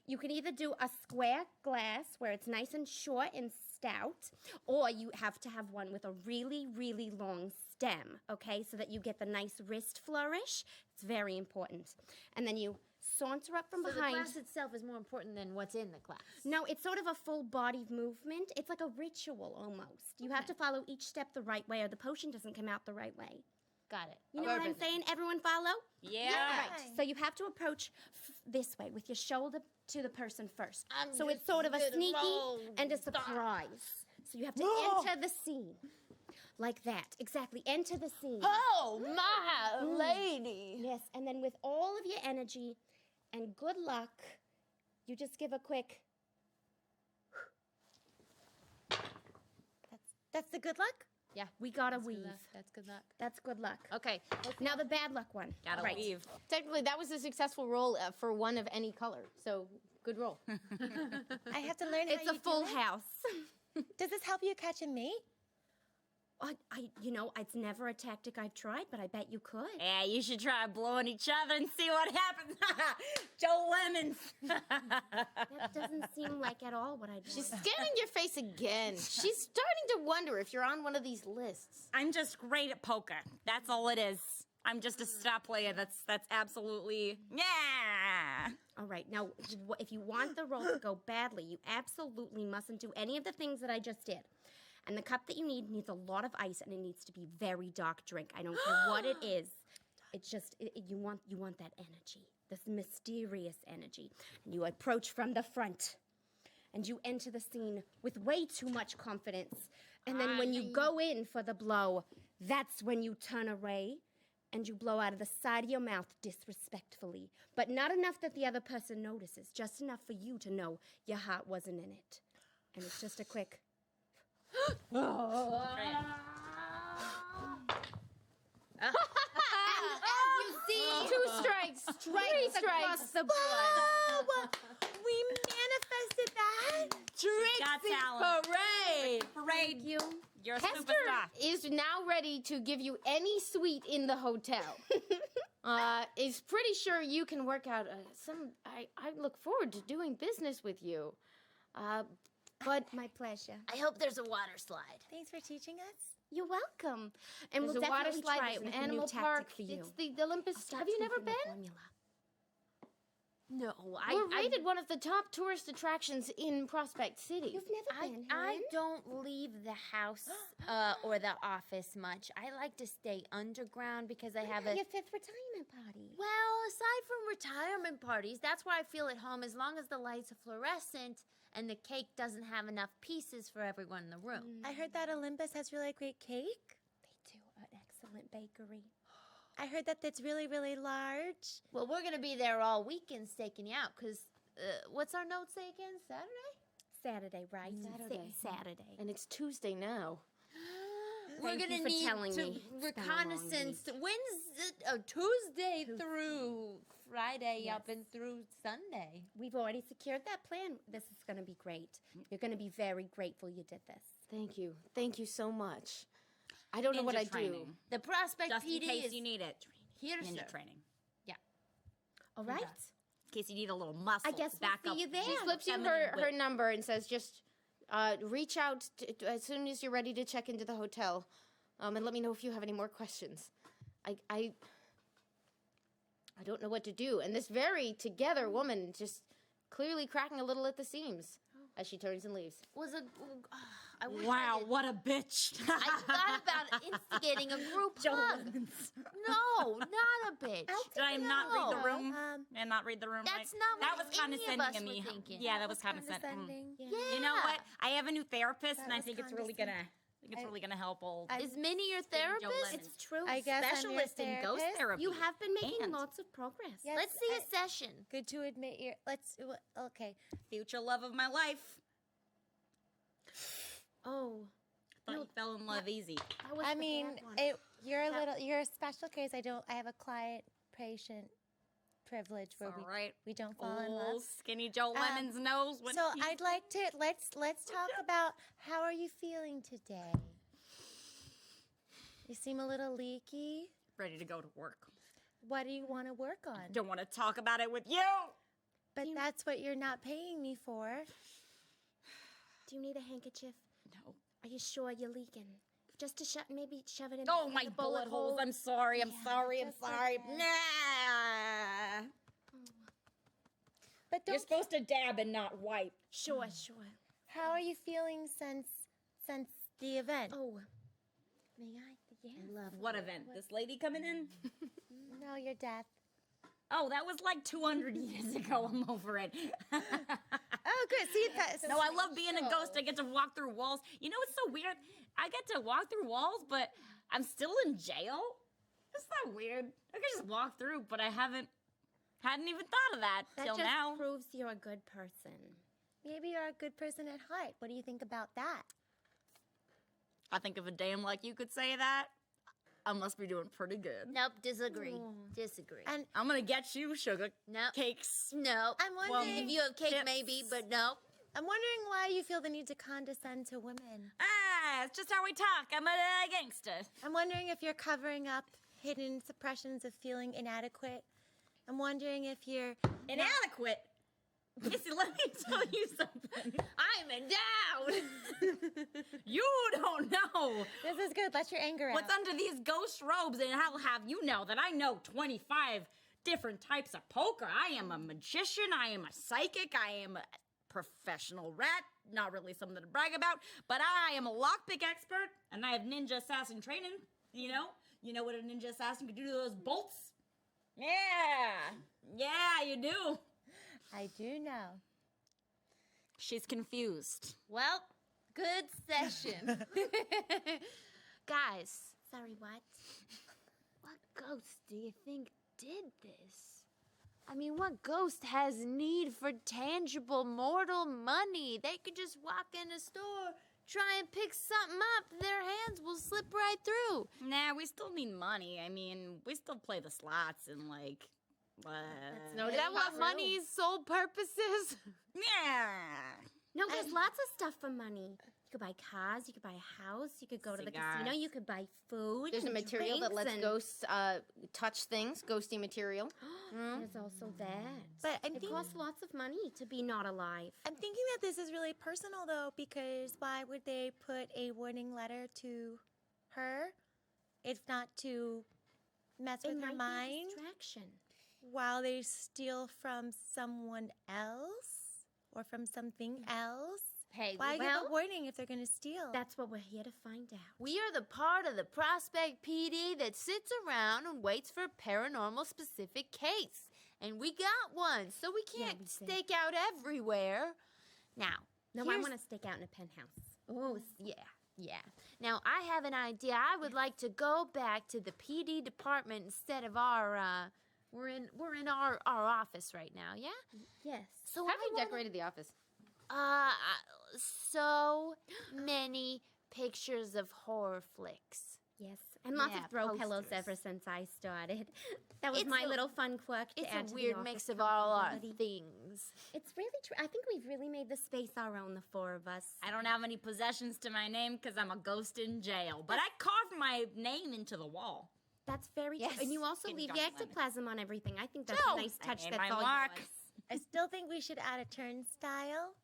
you can either do a square glass where it's nice and short and stout, or you have to have one with a really, really long stem, okay, so that you get the nice wrist flourish. It's very important. And then you saunter up from So behind. the glass itself is more important than what's in the glass. No, it's sort of a full body movement. It's like a ritual almost. You have to follow each step the right way, or the potion doesn't come out the right way. Got it. You know what I'm saying? Everyone follow? Yeah. Right. So you have to approach this way with your shoulder to the person first. I'm So it's just sort of a gonna sneaky roll. and a surprise. So you have to enter the scene. Like that. Exactly. Enter the scene. Oh, my lady. Yes, and then with all of your energy and good luck, you just give a quick. That's the good luck? Yeah. We gotta That's weave. good luck. That's good luck. That's good luck. Okay. Now the bad luck one. Gotta Right. leave. Technically, that was a successful roll for one of any color. So, good roll. I have to learn how It's a you full do it. house. Does this help you catch a mate? It's never a tactic I've tried, but I bet you could. Yeah, you should try blowing each other and see what happens. Joe Lemons. That doesn't seem like at all what I'd She's want. scanning your face again. She's starting to wonder if you're on one of these lists. I'm just great at poker. That's all it is. I'm just a star player. That's absolutely yeah. All right, now, if you want the roll to go badly, you absolutely mustn't do any of the things that I just did. And the cup that you need needs a lot of ice, and it needs to be very dark drink. I don't care what it is. It's just you want that energy, this mysterious energy. And you approach from the front, and you enter the scene with way too much confidence. And then when you go in for the blow, that's when you turn away. And you blow out of the side of your mouth disrespectfully. But not enough that the other person notices, just enough for you to know your heart wasn't in it. And it's just a quick. You see, 2 strikes, 3 strikes. The blood. We manifested that. Got talent. Parade. Parade. You. You're a Hester superstar. is now ready to give you any suite in the hotel. Is pretty sure you can work out I look forward to doing business with you. But My pleasure. I hope there's a water slide. Thanks for teaching us. You're welcome. And there's we'll a water definitely slide, try there's it an with a animal new tactic park. for you. It's the Olympus. Start Have you never thinking the been? formula. No, We're rated one of the top tourist attractions in Prospect City. You've never been, I Helen? don't leave the house or the office much. I like to stay underground because I have a. Your 5th retirement party. Well, aside from retirement parties, that's where I feel at home as long as the lights are fluorescent and the cake doesn't have enough pieces for everyone in the room. I heard that Olympus has really great cake. They do an excellent bakery. I heard that it's really, really large. Well, we're going to be there all weekend staking you out because what's our note say again? Saturday? Saturday, right? Saturday. And it's Tuesday now. We're Thank going you to for need telling to me. It's been a long reconnaissance week. Tuesday through Friday up and through Sunday. We've already secured that plan. This is going to be great. You're going to be very grateful you did this. Thank you. Thank you so much. I don't know what I do. training. The Prospect Just in PD case is you need it. here to Ninja serve. training. All right? In case you need a little muscle. I guess to we'll back see up you there. She slips you feminine her wit. number and says, just reach out as soon as you're ready to check into the hotel, and let me know if you have any more questions. I don't know what to do. And this very together woman just clearly cracking a little at the seams as she turns and leaves. I wish Wow, I did. what a bitch. I thought about instigating a group hug. No, not a bitch. Did I not read the No. room? And not read the room That's right? not That what was any of condescending us of me. were thinking. Yeah, that was condescending. Condescending. You know what? I have a new therapist, and I was think it's really gonna. really gonna help old. Is Minnie your Joe therapist? Lemon. It's true. I guess I'm your Specialist in ghost therapist. therapy. You have been making And lots of progress. Yes, Let's see a session. Good to admit your. Okay. future love of my life. Oh, Thought you fell in love easy. That was I the mean, bad one. you're a special case. I have a client-patient privilege where All right. we don't fall in Old love. skinny Joe Lemons knows when So he's- I'd like to let's talk about how are you feeling today? You seem a little leaky. ready to go to work. What do you want to work on? Don't want to talk about it with you. But that's what you're not paying me for. Do you need a handkerchief? No. Are you sure you're leaking? Just to maybe shove it in. Oh, in my the bullet holes. I'm sorry. I'm sorry. I'm just like sorry. that. Nah. But You're don't. supposed to dab and not wipe. Sure. How are you feeling since the event? Oh, may I? Yeah. I love What event? This lady coming in? No, your death. Oh, that was like 200 years ago. I'm over it. Oh, good. See that. No, I love being a ghost. I get to walk through walls. You know what's so weird? I get to walk through walls, but I'm still in jail. Isn't that weird? I could just walk through, but I hadn't even thought of that That till just now. proves you're a good person. Maybe you're a good person at heart. What do you think about that? I think if a dame like you could say that, I must be doing pretty good. Nope, disagree. Disagree. And I'm gonna get you sugar No. cakes. No. I'm wondering. If you have cake, chips. maybe, but no. I'm wondering why you feel the need to condescend to women. Ah, it's just how we talk. I'm a gangster. I'm wondering if you're covering up hidden suppressions of feeling inadequate. I'm wondering if you're Inadequate. Missy, let me tell you something. I'm endowed. You don't know This is good. Let your anger out. what's under these ghost robes, and I'll have you know that I know 25 different types of poker. I am a magician. I am a psychic. I am a professional rat. Not really something to brag about, but I am a lockpick expert, and I have ninja assassin training. You know what a ninja assassin could do to those bolts? Yeah, you do. I do know. She's confused. Well, good session. Guys, Sorry, what? what ghost do you think did this? I mean, what ghost has need for tangible mortal money? They could just walk in a store, try and pick something up, their hands will slip right through. Nah, we still need money. I mean, we still play the slots and like. No, is that what money's sole purpose is? Yeah. No, there's lots of stuff for money. You could buy cars, you could buy a house, you could go to the casino, Cigars. you could buy food. There's a and material that drinks lets and- ghosts touch things, ghosty material. There's also that. But I'm it thinking, costs lots of money to be not alive. I'm thinking that this is really personal, though, because why would they put a warning letter to her if not to mess It with her might mind be a distraction. while they steal from someone else or from something else? Hey, Why give well, a warning if they're going to steal? That's what we're here to find out. we are the part of the Prospect PD that sits around and waits for a paranormal specific case. And we got one, so we can't we do. stake out everywhere. Now, No, I here's- want to stick out in a penthouse. Oh, yeah. Now, I have an idea. I would like to go back to the PD department instead of our, we're in our office right now, yeah? Yes. So How have you decorated the office? So many pictures of horror flicks. Yes. And lots Yeah, of throw pillows posters. ever since I started. That was It's my a- little fun quirk to It's add a to weird the mix office of all our comfortability. things. It's really true. I think we've really made the space our own, the four of us. I don't have any possessions to my name because I'm a ghost in jail. But I carved my name into the wall. That's very Yes. true. And you also Skinny leave John your Lennon. ectoplasm on everything. I think that's No. a nice I touch. made That's my all mark. yours. I still think we should add a turnstile.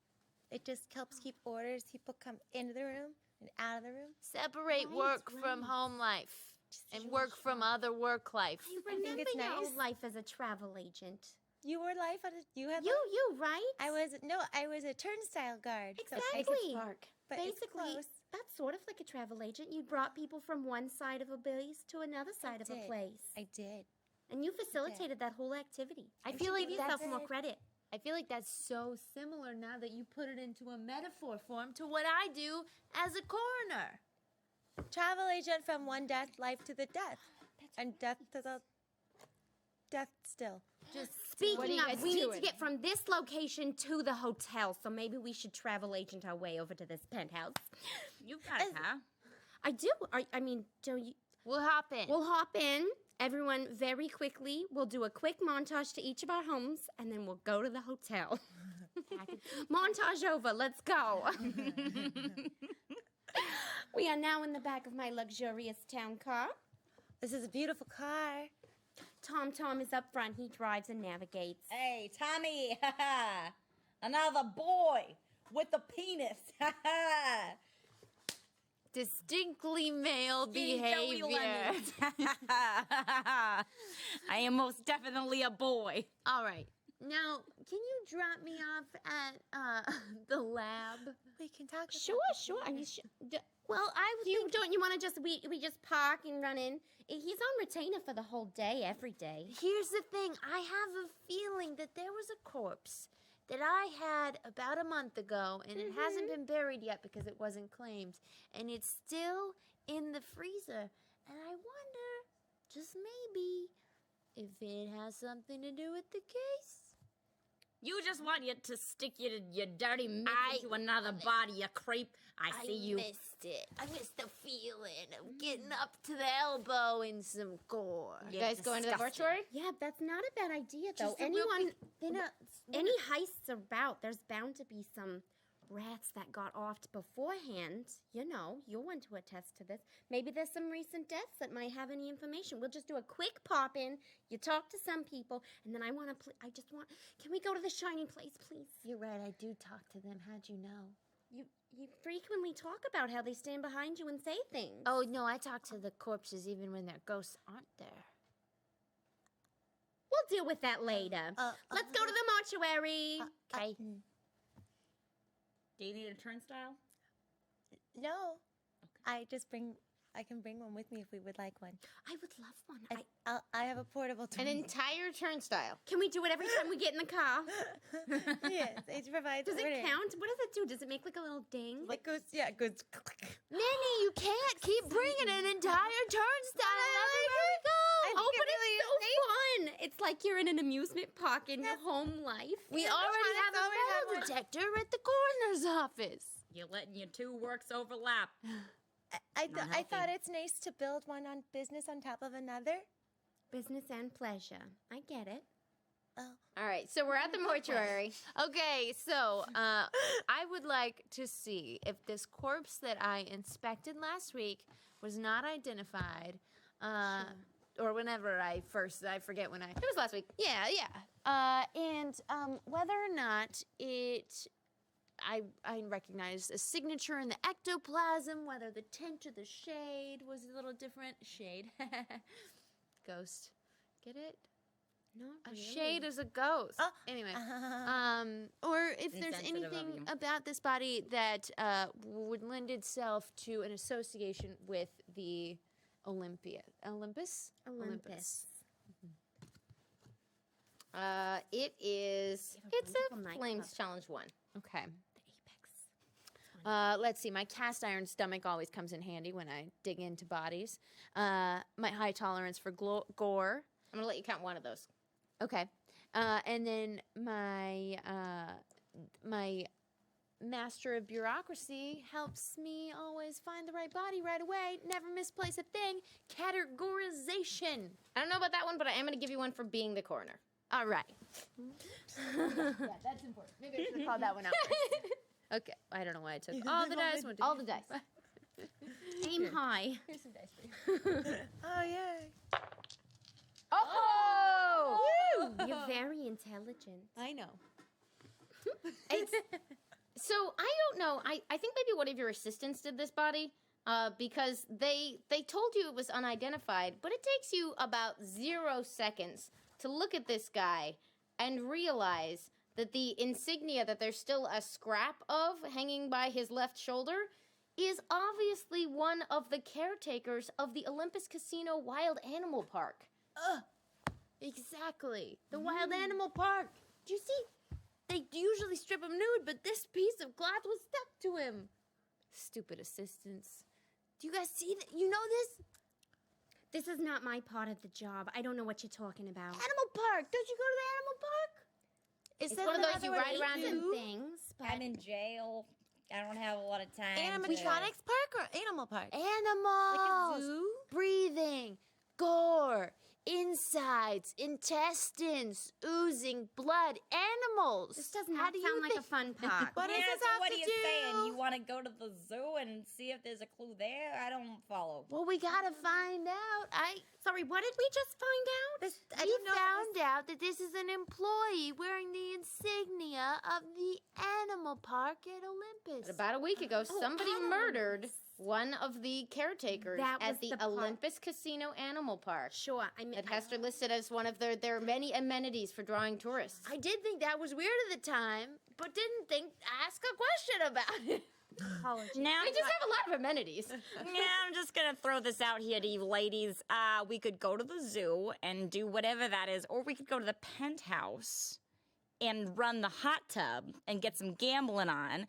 It just helps keep orders. People come into the room and out of the room. Separate Right, work from right. home life and work from other work life. I think remember it's your nice. old life as a travel agent. You were life on a, you had You, life? right? I was a turnstile guard. So I could Exactly. spark, but it's Basically, close. that's sort of like a travel agent. You brought people from one side of a place to another side of a did. place. I did. And you facilitated that whole activity. I feel like give yourself that's more it. credit. I feel like that's so similar now that you put it into a metaphor form to what I do as a coroner. Travel agent from one death, life to the death, and death to the death still. Just Speaking you of, guys we need to doing? get from this location to the hotel, so maybe we should travel agent our way over to this penthouse. You've got a car. I do. I mean, don't you? We'll hop in. We'll hop in. Everyone, very quickly. We'll do a quick montage to each of our homes, and then we'll go to the hotel. Montage over. Let's go. We are now in the back of my luxurious town car. This is a beautiful car. Tom is up front. He drives and navigates. Hey, Tommy. Another boy with a penis. Distinctly male Joey behavior. Lemons. I am most definitely a boy. All right. Now, can you drop me off at the lab? We can talk. about Sure. I mean, Well, I would don't you want to just we just park and run in? He's on retainer for the whole day, every day. Here's the thing. I have a feeling that there was a corpse that I had about a month ago, and it hasn't been buried yet because it wasn't claimed. And it's still in the freezer. And I wonder, just maybe, if it has something to do with the case. You just want you to stick your dirty mitt into another body, you creep. I see you. Missed it. I missed the feeling of getting up to the elbow in some gore. You guys going to the mortuary? Yeah, that's not a bad idea though. Just a real Any heists are about, there's bound to be some rats that got offed beforehand. You know, you'll want to attest to this. Maybe there's some recent deaths that might have any information. We'll just do a quick pop in. You talk to some people, and then can we go to the shining place, please? You're right, I do talk to them. How'd you know? You frequently talk about how they stand behind you and say things. Oh, no, I talk to the corpses even when their ghosts aren't there. We'll deal with that later. Let's go to the mortuary. Okay. Do you need a turnstile? No. I can bring one with me if we would like one. I would love one. I have a portable An tool. entire turnstile. Can we do it every time we get in the car? Yes, it provides Does it order. count? What does it do? Does it make like a little ding? It goes, it goes. Minnie, you can't keep bringing an entire turnstile everywhere we go. Oh, but it's so fun! It's like you're in an amusement park in your home life. We already have a metal detector at the coroner's office. You're letting your two works overlap. I healthy. thought it's nice to build one on business on top of another. Business and pleasure. I get it. All right, so we're at the mortuary. Okay, so I would like to see if this corpse that I inspected last week was not identified, or whenever I forget when I. It was last week. Yeah. And whether or not I recognize a signature in the ectoplasm, whether the tint or the shade was a little different. Shade. Ghost. Get it? Not A really. shade is a ghost. Anyway. Or if there's Insensitive of anything you. about this body that would lend itself to an association with the Olympus? Olympus. It is. You have a It's wonderful a nightclub. Flames Challenge 1. Okay. The apex. Let's see. My cast iron stomach always comes in handy when I dig into bodies. My high tolerance for gore. I'm gonna let you count one of those. Okay. And then my master of bureaucracy helps me always find the right body right away. Never misplace a thing. Categorization. I don't know about that one, but I am gonna give you one for being the coroner. All right. Yeah, that's important. Maybe I should have called that one out first. Okay. I don't know why I took all the dice. All the dice. Aim high. Here's some dice for you. Oh, yeah. Oh! You're very intelligent. I know. So I don't know. I think maybe one of your assistants did this body because they told you it was unidentified, but it takes you about 0 seconds to look at this guy and realize that the insignia that there's still a scrap of hanging by his left shoulder is obviously one of the caretakers of the Olympus Casino Wild Animal Park. Exactly. The wild animal park. Do you see? They usually strip him nude, but this piece of cloth was stuck to him. Stupid assistants. Do you guys see that? You know this? This is not my part of the job. I don't know what you're talking about. Animal park. Don't you go to the animal park? Is It's that one of those another you word ride for around zoo? Things, but I'm in jail. I don't have a lot of time. Animatronics park or animal park? Animals. Zoo? Breathing, gore, insides, intestines, oozing blood, animals. this does How not do you sound like a think- fun park. What does Yeah, this so have what to are you do? saying? You want to go to the zoo and see if there's a clue there? I don't follow. Well, we gotta find out. Sorry, what did we just find out? I We don't know. found out that this is an employee wearing the insignia of the animal park at Olympus. But about a week ago, somebody murdered one of the caretakers That was at the the part. Olympus Casino Animal Park. Sure, I mean, That Hester listed as one of their many amenities for drawing tourists. I did think that was weird at the time, but didn't think ask a question about it. apologies. Now, We just have a lot of amenities. yeah, I'm just gonna throw this out here to you ladies. We could go to the zoo and do whatever that is, or we could go to the penthouse and run the hot tub and get some gambling on.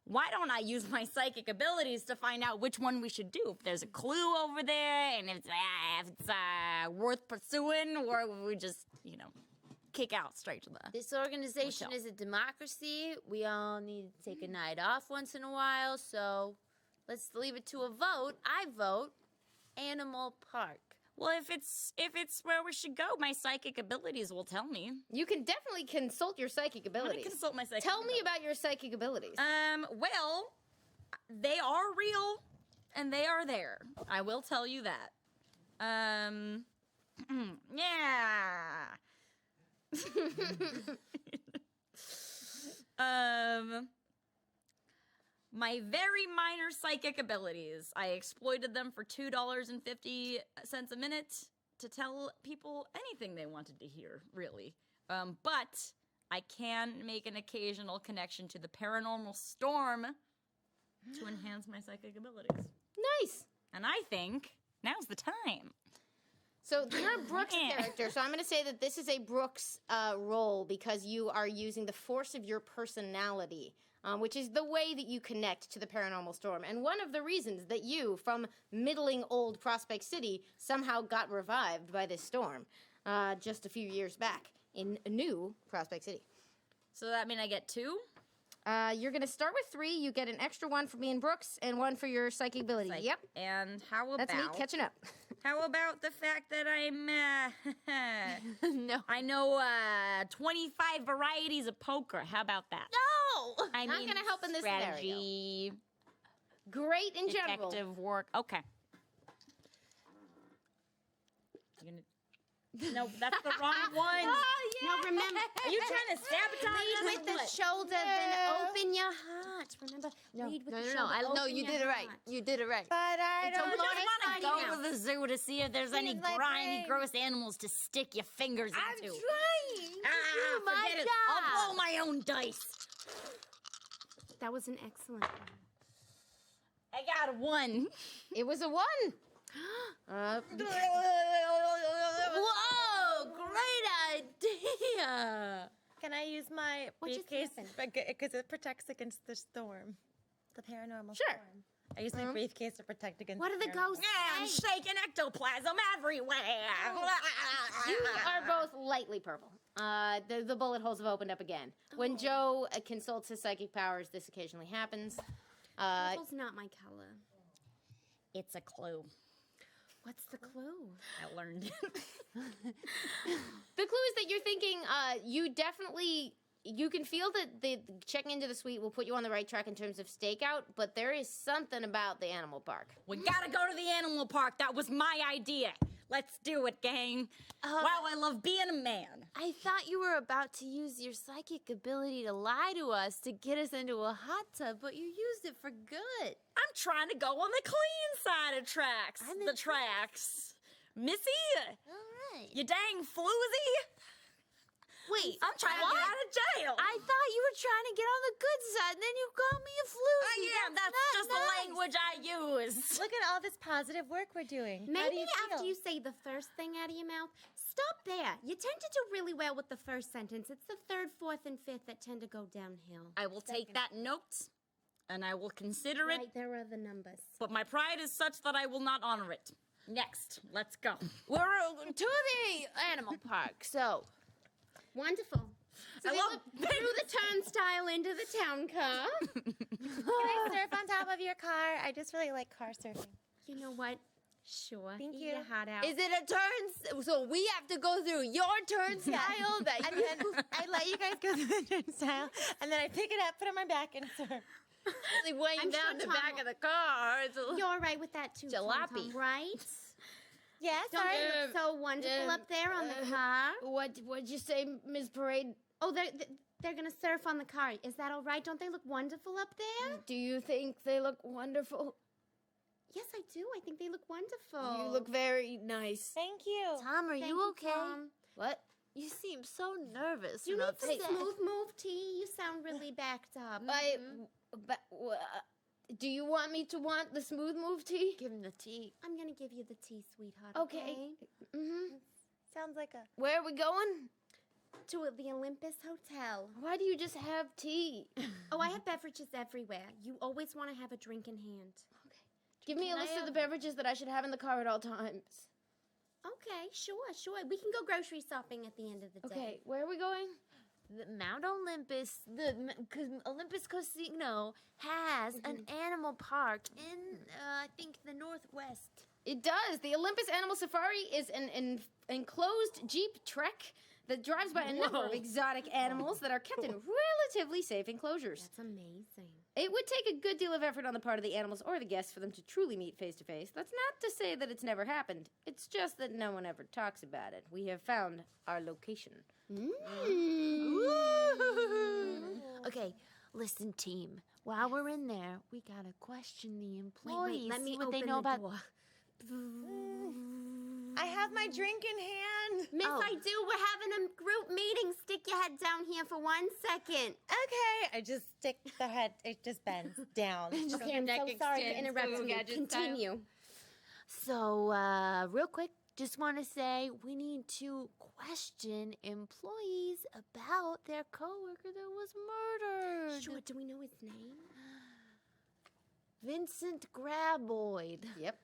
Why don't I use my psychic abilities to find out which one we should do? If there's a clue over there, and if it's worth pursuing, or we just, kick out straight to the. This organization Motel. is a democracy. We all need to take a night off once in a while, so let's leave it to a vote. I vote Animal Park. Well, if it's where we should go, my psychic abilities will tell me. You can definitely consult your psychic I'm gonna abilities. consult my psychic. Tell me abilities. about your psychic abilities. Well, they are real and they are there. I will tell you that. Yeah. My very minor psychic abilities. I exploited them for $2.50 a minute to tell people anything they wanted to hear, really. But I can make an occasional connection to the paranormal storm to enhance my psychic abilities. Nice. And I think now's the time. So you're a Brooks Yeah. character, so I'm going to say that this is a Brooks role because you are using the force of your personality, which is the way that you connect to the paranormal storm. And one of the reasons that you, from middling old Prospect City, somehow got revived by this storm just a few years back in new Prospect City. So that means I get 2? You're going to start with 3. You get an extra 1 for being Brooks and 1 for your psychic ability. Psych. Yep. And how about That's me catching up. how about the fact that I'm No. I know 25 varieties of poker. How about that? No! I Not mean, gonna help in this scenario. strategy, Great in general. detective work. Okay. You're gonna... No, that's the wrong one. No, remember, Are you trying to sabotage lead us with or the what? shoulder, then open your heart. Remember, lead with the shoulder. No, open you your did it right. heart. You did it right. But I So don't we know. just want to finding go out. to the zoo to see if there's any Here's my grimy, brain. gross animals to stick your fingers I'm into. trying. Ah, my forget it. job. I'll roll my own dice. That was an excellent one. I got a 1. It was a 1. Whoa! Great idea! Can I use my What just briefcase happened? because it protects against the storm, the paranormal Sure. storm? I use my briefcase to protect against. What are the ghosts? Yeah, I'm shaking ectoplasm everywhere. You are both lightly purple. The bullet holes have opened up again. When Joe consults his psychic powers, this occasionally happens. Purple's not my color. It's a clue. What's the clue? I learned it. The clue is that you're thinking you can feel that the checking into the suite will put you on the right track in terms of stakeout, but there is something about the animal park. We gotta go to the animal park. That was my idea. Let's do it, gang. Wow, I love being a man. I thought you were about to use your psychic ability to lie to us to get us into a hot tub, but you used it for good. I'm trying to go on the clean side of tracks. I'm The in- tracks. Missy, All right. you dang floozy. Wait, I'm trying to get out of jail. I thought you were trying to get on the good side, and then you called me a floozy. That's not just nice. the language I use. Look at all this positive work we're doing. How do Maybe you after feel? you say the first thing out of your mouth, stop there. You tend to do really well with the first sentence. It's the third, fourth, and fifth that tend to go downhill. I will take that note, and I will consider it, Right, there are the numbers. but my pride is such that I will not honor it. Next, let's go. We're to the animal park. So, Wonderful. So I they love look through the turnstile into the town car. Can I surf on top of your car? I just really like car surfing. You know what? Sure. Thank Eat you. your heart out. is it a turn? So we have to go through your turnstile. That And then I let you guys go through the turnstile, and then I pick it up, put it on my back, and surf. like weighing I'm down sure the Tom back will- of the car. It's a You're all right with that too, Jalopy. Tom, right? Yes, Don't sorry. they look so wonderful up there on the car? What'd you say, Ms. Parade? Oh, they're gonna surf on the car. Is that all right? Don't they look wonderful up there? Do you think they look wonderful? Yes, I do. I think they look wonderful. You look very nice. Thank you. Tom, are Thank you okay? Tom. What? You seem so nervous. Do you and need some upset. smooth move tea? You sound really backed up. Do you want me to want the smooth move tea? Give him the tea. I'm gonna give you the tea, sweetheart. Okay. Mm-hmm. Sounds like a. Where are we going? To the Olympus Hotel. Why do you just have tea? Oh, I have beverages everywhere. You always want to have a drink in hand. Give me a Can I list of have- the beverages that I should have in the car at all times. Okay, sure. We can go grocery shopping at the end of the day. Okay, where are we going? The Mount Olympus, because Olympus Casino has an animal park in, I think, the Northwest. It does. The Olympus Animal Safari is an enclosed Jeep trek that drives by a number of exotic animals that are kept in relatively safe enclosures. That's amazing. It would take a good deal of effort on the part of the animals or the guests for them to truly meet face to face. That's not to say that it's never happened. It's just that no one ever talks about it. We have found our location. Okay, listen, team. While we're in there, we gotta question the employees. Let me see what they open know the about. door. I have my drink in hand. Miss, Oh. I do. We're having a group meeting. Stick your head down here for 1 second. Okay, I just stick the head. It just bends down. Okay, I'm so sorry for interrupting you. Continue. So, real quick, just want to say we need to question employees about their coworker that was murdered. Sure. Do we know his name? Vincent Graboid. Yep.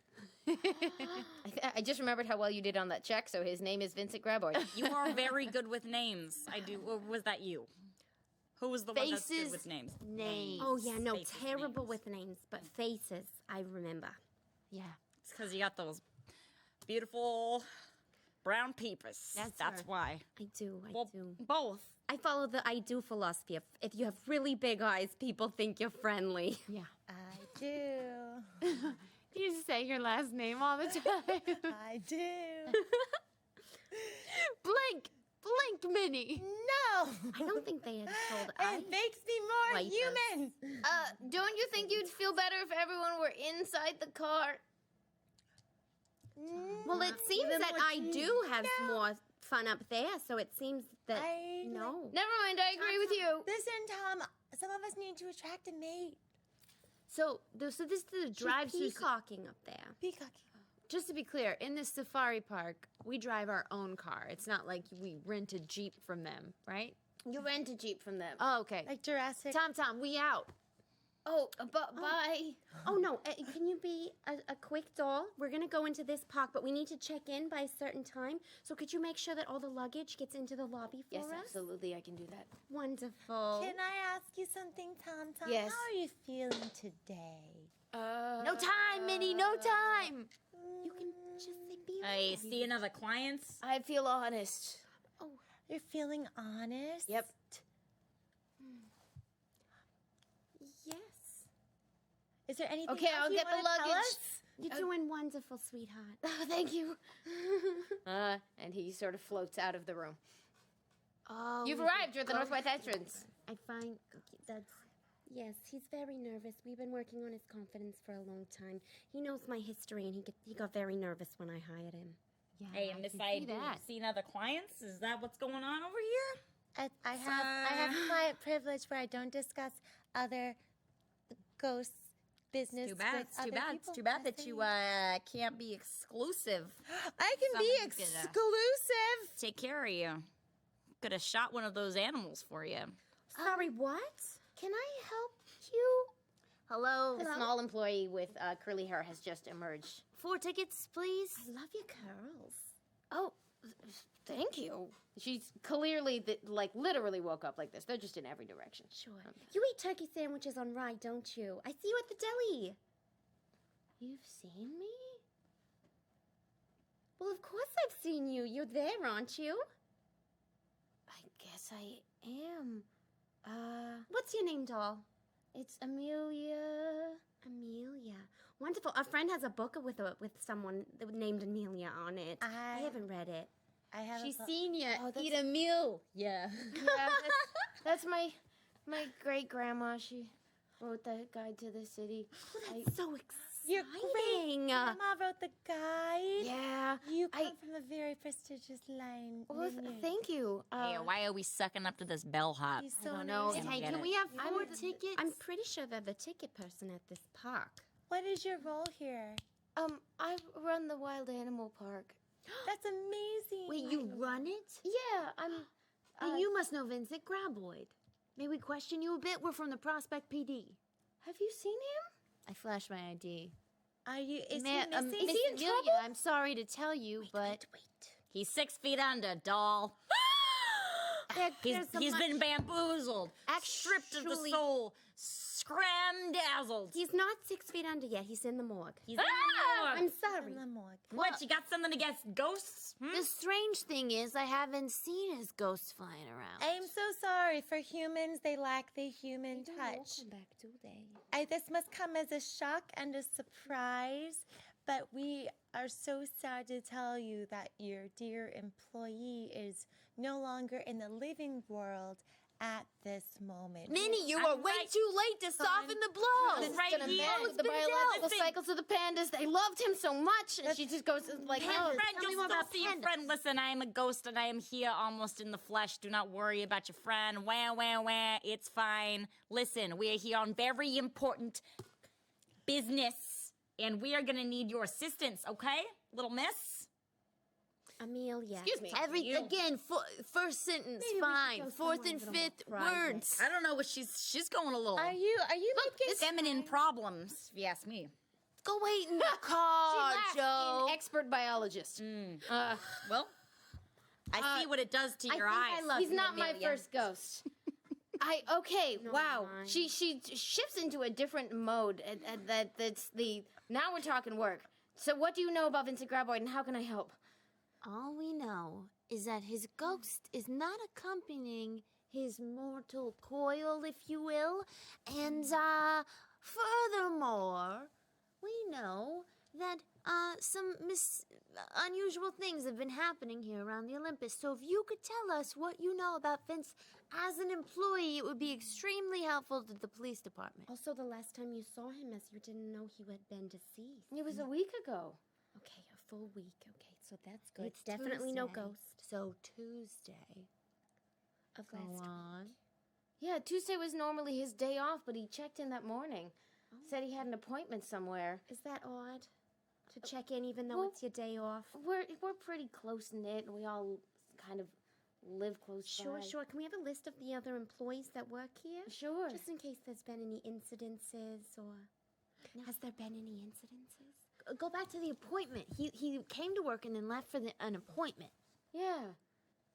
I just remembered how well you did on that check, so his name is Vincent Graboid. You are very good with names. I do. Or was that you? Who was the one that's good Faces. with names? Names. Oh, yeah, no. Faces, Terrible names. with names, but faces, I remember. Yeah. It's because you got those beautiful brown peepers. That's her. why. I do. Well, do. both. I follow the I do philosophy. If you have really big eyes, people think you're friendly. Yeah. I do. You say your last name all the time. I do. Blink. Blink, Minnie. No. I don't think they had told I. It makes me more Like human. Don't you think you'd feel better if everyone were inside the car? Well, it seems Then that what I you- do have more fun up there, so it seems that I no. Never mind, I agree with you. Listen, Tom. Some of us need to attract a mate. So this is the drive-through. Peacocking up there. Peacock. Just to be clear, in this safari park, we drive our own car. It's not like we rent a Jeep from them, right? You rent a Jeep from them. Oh, okay. Like Jurassic. Tom, we out. Oh, but bye. Oh no! Can you be a quick doll? We're gonna go into this park, but we need to check in by a certain time. So could you make sure that all the luggage gets into the lobby for Yes, us? absolutely, I can do that. Wonderful. Can I ask you something, Tom? Yes. How are you feeling today? No time, Minnie. No time. You can just say be I see another clients. I feel honest. You're feeling honest? Yep. Yes. Is there anything Okay, else I'll you get the wanna tell luggage. us? You're doing wonderful, sweetheart. Oh, thank you. And he sort of floats out of the room. Oh, You've arrived. You're at the northwest entrance. I find that's yes. He's very nervous. We've been working on his confidence for a long time. He knows my history, and he got very nervous when I hired him. Yeah, Hey, and I if can I see do that. seen other clients, is that what's going on over here? I have client privilege where I don't discuss other ghosts' business. Too bad. with It's too other bad. people. It's too bad that Yes, you can't be exclusive. I can be someone's gonna- exclusive. Take care of you. Could have shot one of those animals for you. Sorry, what? Can I help you? Hello. A small employee with curly hair has just emerged 4 tickets, please. I love your curls. Oh, thank you. She's clearly, literally woke up like this. They're just in every direction. Sure. You eat turkey sandwiches on rye, don't you? I see you at the deli. You've seen me? Well, of course I've seen you. You're there, aren't you? I guess I am. What's your name, doll? It's Amelia. Amelia. Wonderful. A friend has a book with someone named Amelia on it. I haven't read it. I have. She's seen you that's- eat a meal. Yeah. Yeah, that's my great grandma. She wrote the guide to the city. That's so exciting. Your great grandma wrote the guide. Yeah. You come from a very prestigious line. Well, thank you. Hey, why are we sucking up to this bellhop? He's I so don't know. nice. don't Hey, get can it. we have 4 tickets? I'm pretty sure they're the ticket person at this park. What is your role here? I run the wild animal park. That's amazing. Wait, you run it? Yeah, I'm. Then you must know Vincent Graboid. May we question you a bit? We're from the Prospect PD. Have you seen him? I flashed my ID. Are you? Is Ma- he missing? Miss he in Amelia, trouble? I'm sorry to tell you, but He's 6 feet under, doll. He's been bamboozled, stripped of the Actually- soul, scram-dazzled. He's not 6 feet under yet. He's in the morgue. He's in the morgue. I'm sorry. in the morgue. What, you got something against ghosts? the strange thing is I haven't seen his ghosts flying around. I'm so sorry. For humans, they lack the human They don't all touch. come back, do they? This must come as a shock and a surprise, but we are so sad to tell you that your dear employee is no longer in the living world at this moment. Minnie, you I'm are way right- too late to soften the blow. This is right gonna here. mess with the It's been biological dealt. cycles of the pandas. They loved him so much, and she just goes like, My "No, friend, tell me you'll more still about see your pandas. friend. Listen, I am a ghost and I am here almost in the flesh. Do not worry about your friend. Wah, wah, wah. It's fine. Listen, we are here on very important business and we are going to need your assistance, okay? Little miss? Amelia. excuse me." Again, first sentence, Maybe we should fine. go 4th somewhere and a little more 5th private. words. I don't know what she's going a little Are you making feminine problems, if you ask me. Go wait in the She car, laughed Joe. in expert biologist. Well, I see what it does to your eyes. He's not my first ghost. Wow. mine. She shifts into a different mode. That's the now we're talking work. So what do you know about Vincent Graboid, and how can I help? All we know is that his ghost is not accompanying his mortal coil, if you will. And, furthermore, we know that, some unusual things have been happening here around the Olympus. So if you could tell us what you know about Vince as an employee, it would be extremely helpful to the police department. Also, the last time you saw him, as you didn't know he had been deceased. It was a week ago. Okay, a full week. Okay, so that's good. It's Definitely no Tuesday. ghost So Tuesday. of Go last on. Yeah, Tuesday was normally his day off, but he checked in that morning. Said he had an appointment somewhere. Is that odd? To check in even though Well- it's your day off? We're pretty close knit, and we all kind of live close Sure, by. sure. Can we have a list of the other employees that work here? Sure. Just in case there's been any incidences or... Has there been any incidences? Go back to the appointment. He came to work and then left for an appointment. Yeah.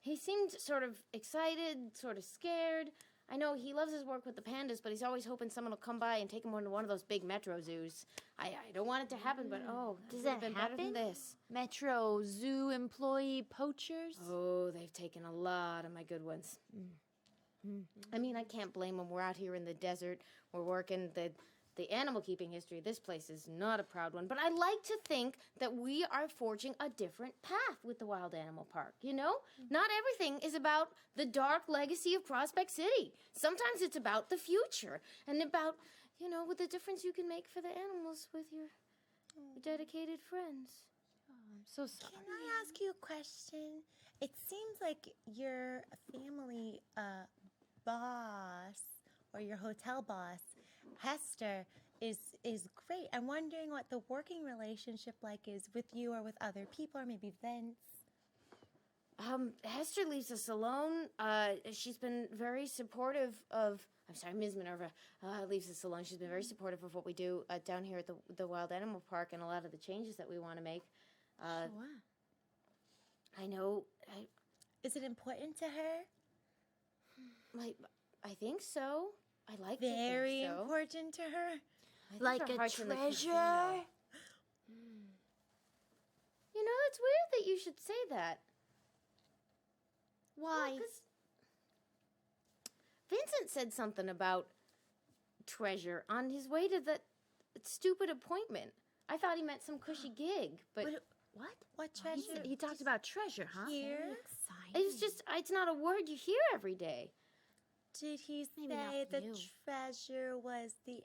He seemed sort of excited, sort of scared. I know he loves his work with the pandas, but he's always hoping someone will come by and take him to one of those big metro zoos. I don't want it to happen, but Does it that would've been better than happen? this. Metro Zoo employee poachers? Oh, they've taken a lot of my good ones. I mean, I can't blame them. We're out here in the desert. We're working. The animal keeping history of this place is not a proud one, but I like to think that we are forging a different path with the Wild Animal Park, you know? Not everything is about the dark legacy of Prospect City. Sometimes it's about the future and about, with the difference you can make for the animals with your dedicated friends. I'm so sorry. Can I ask you a question? It seems like your family boss or your hotel boss, Hester, is great. I'm wondering what the working relationship like is with you or with other people or maybe Vince. Hester leaves us alone. She's been very supportive of. I'm sorry, Ms. Minerva leaves us alone. She's been very supportive of what we do down here at the Wild Animal Park and a lot of the changes that we want to make. Sure. I know. Is it important to her? I think so. I like Very to think so. important to her. I think Like her a heart's in the treasure? casino. You know, it's weird that you should say that. Why? Well, 'cause Vincent said something about treasure on his way to the stupid appointment. I thought he meant some cushy gig, but What? What treasure? He talked about treasure, huh? Here? it's not a word you hear every day. Did he Maybe not say for the you. treasure was the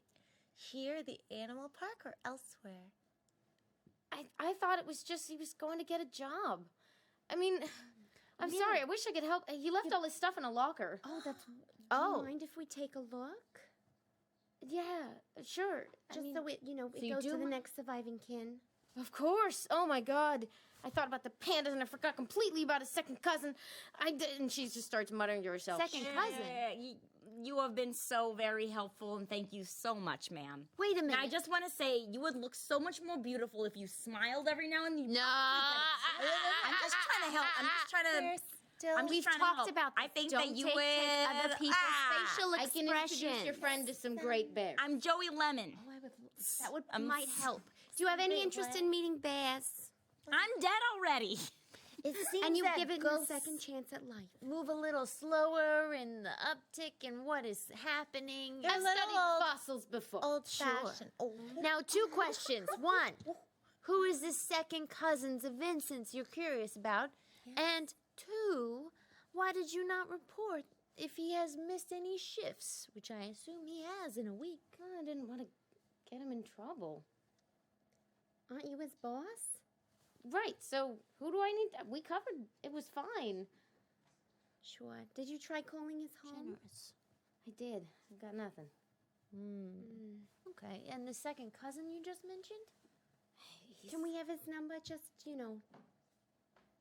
animal park, or elsewhere? I thought it was just he was going to get a job. I mean, I'm sorry. I wish I could help. He left all his stuff in a locker. Oh, that's. Oh. Do you mind if we take a look? Yeah, sure. Just so it, so it you goes do to the mi- next surviving kin. Of course. Oh my God. I thought about the pandas and I forgot completely about his second cousin. I did, and she just starts muttering to herself. Second cousin? You have been so very helpful, and thank you so much, ma'am. Wait a And minute. I just want to say, you would look so much more beautiful if you smiled every now and then. No. I'm just trying to help. I'm just trying to. Still, I'm just We've trying to talked help. about I this. think Don't that you take would. other people's facial I can introduce your expressions. friend to some great bears. I'm Joey Lemon. Oh, I would. That would I'm might help. Do you have any interest in meeting bears? I'm dead already. It seems And you that give it a ghosts second chance at life. move a little slower in the uptick and what is happening. I've little studied old- fossils before. old-fashioned. Oh. Now, 2 questions. 1, who is this second cousin of Vincent's you're curious about? And 2, why did you not report if he has missed any shifts, which I assume he has in a week? I didn't want to get him in trouble. Aren't you his boss? Right, so who do I need? We covered. It was fine. Sure. Did you try calling his home? I did. I got nothing. Okay, and the second cousin you just mentioned? Can we have his number? Just to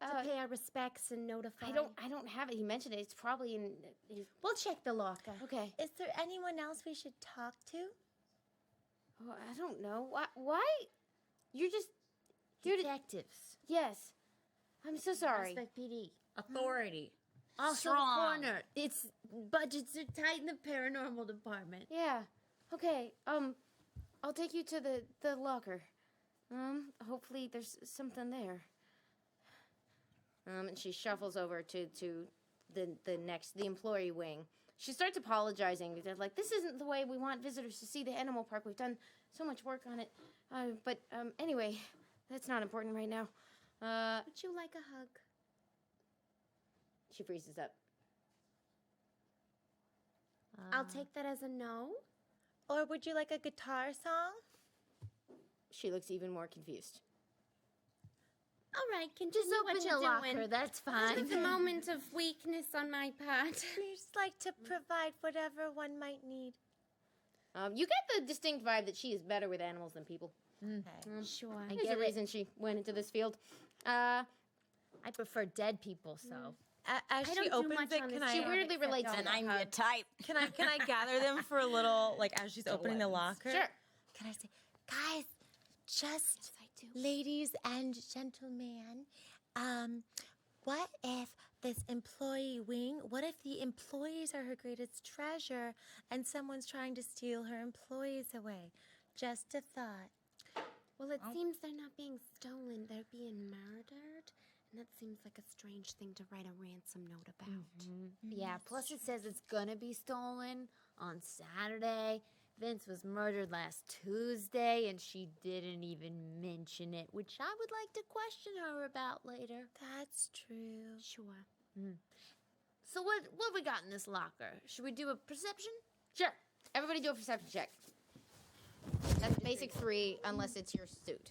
Uh, pay our respects and notify. I don't have it. He mentioned it. It's probably in. We'll check the locker. Okay. Is there anyone else we should talk to? Oh, I don't know. Why? You're just. You're Detectives. yes. I'm so sorry. Prospect PD. Authority. Also Strong. the corner. It's budgets are tight in the paranormal department. Yeah. Okay. I'll take you to the locker. Hopefully there's something there. And she shuffles over to the employee wing. She starts apologizing. They're like, this isn't the way we want visitors to see the animal park. We've done so much work on it. But anyway, that's not important right now. Would you like a hug? She freezes up. I'll take that as a no. Or would you like a guitar song? She looks even more confused. All right, continue Just what open you're the locker. doing. That's fine. It's a moment of weakness on my part. We just like to provide whatever one might need. You get the distinct vibe that she is better with animals than people. Sure. There's a reason she went into this field. I prefer dead people, so. As I she don't do opens much it, on can this I? She show. weirdly except relates all to And that. I'm your type. Can I gather them for a little, like as she's opening the locker? Sure. Can I say, guys, just I do. ladies and gentlemen, what if this employee wing, what if the employees are her greatest treasure and someone's trying to steal her employees away? Just a thought. Well, it seems they're not being stolen. They're being murdered. And that seems like a strange thing to write a ransom note about. Yeah, plus it says it's gonna be stolen on Saturday. Vince was murdered last Tuesday, and she didn't even mention it, which I would like to question her about later. That's true. Sure. So what we got in this locker? Should we do a perception? Sure. Everybody do a perception check. That's basic 3, unless it's your suit.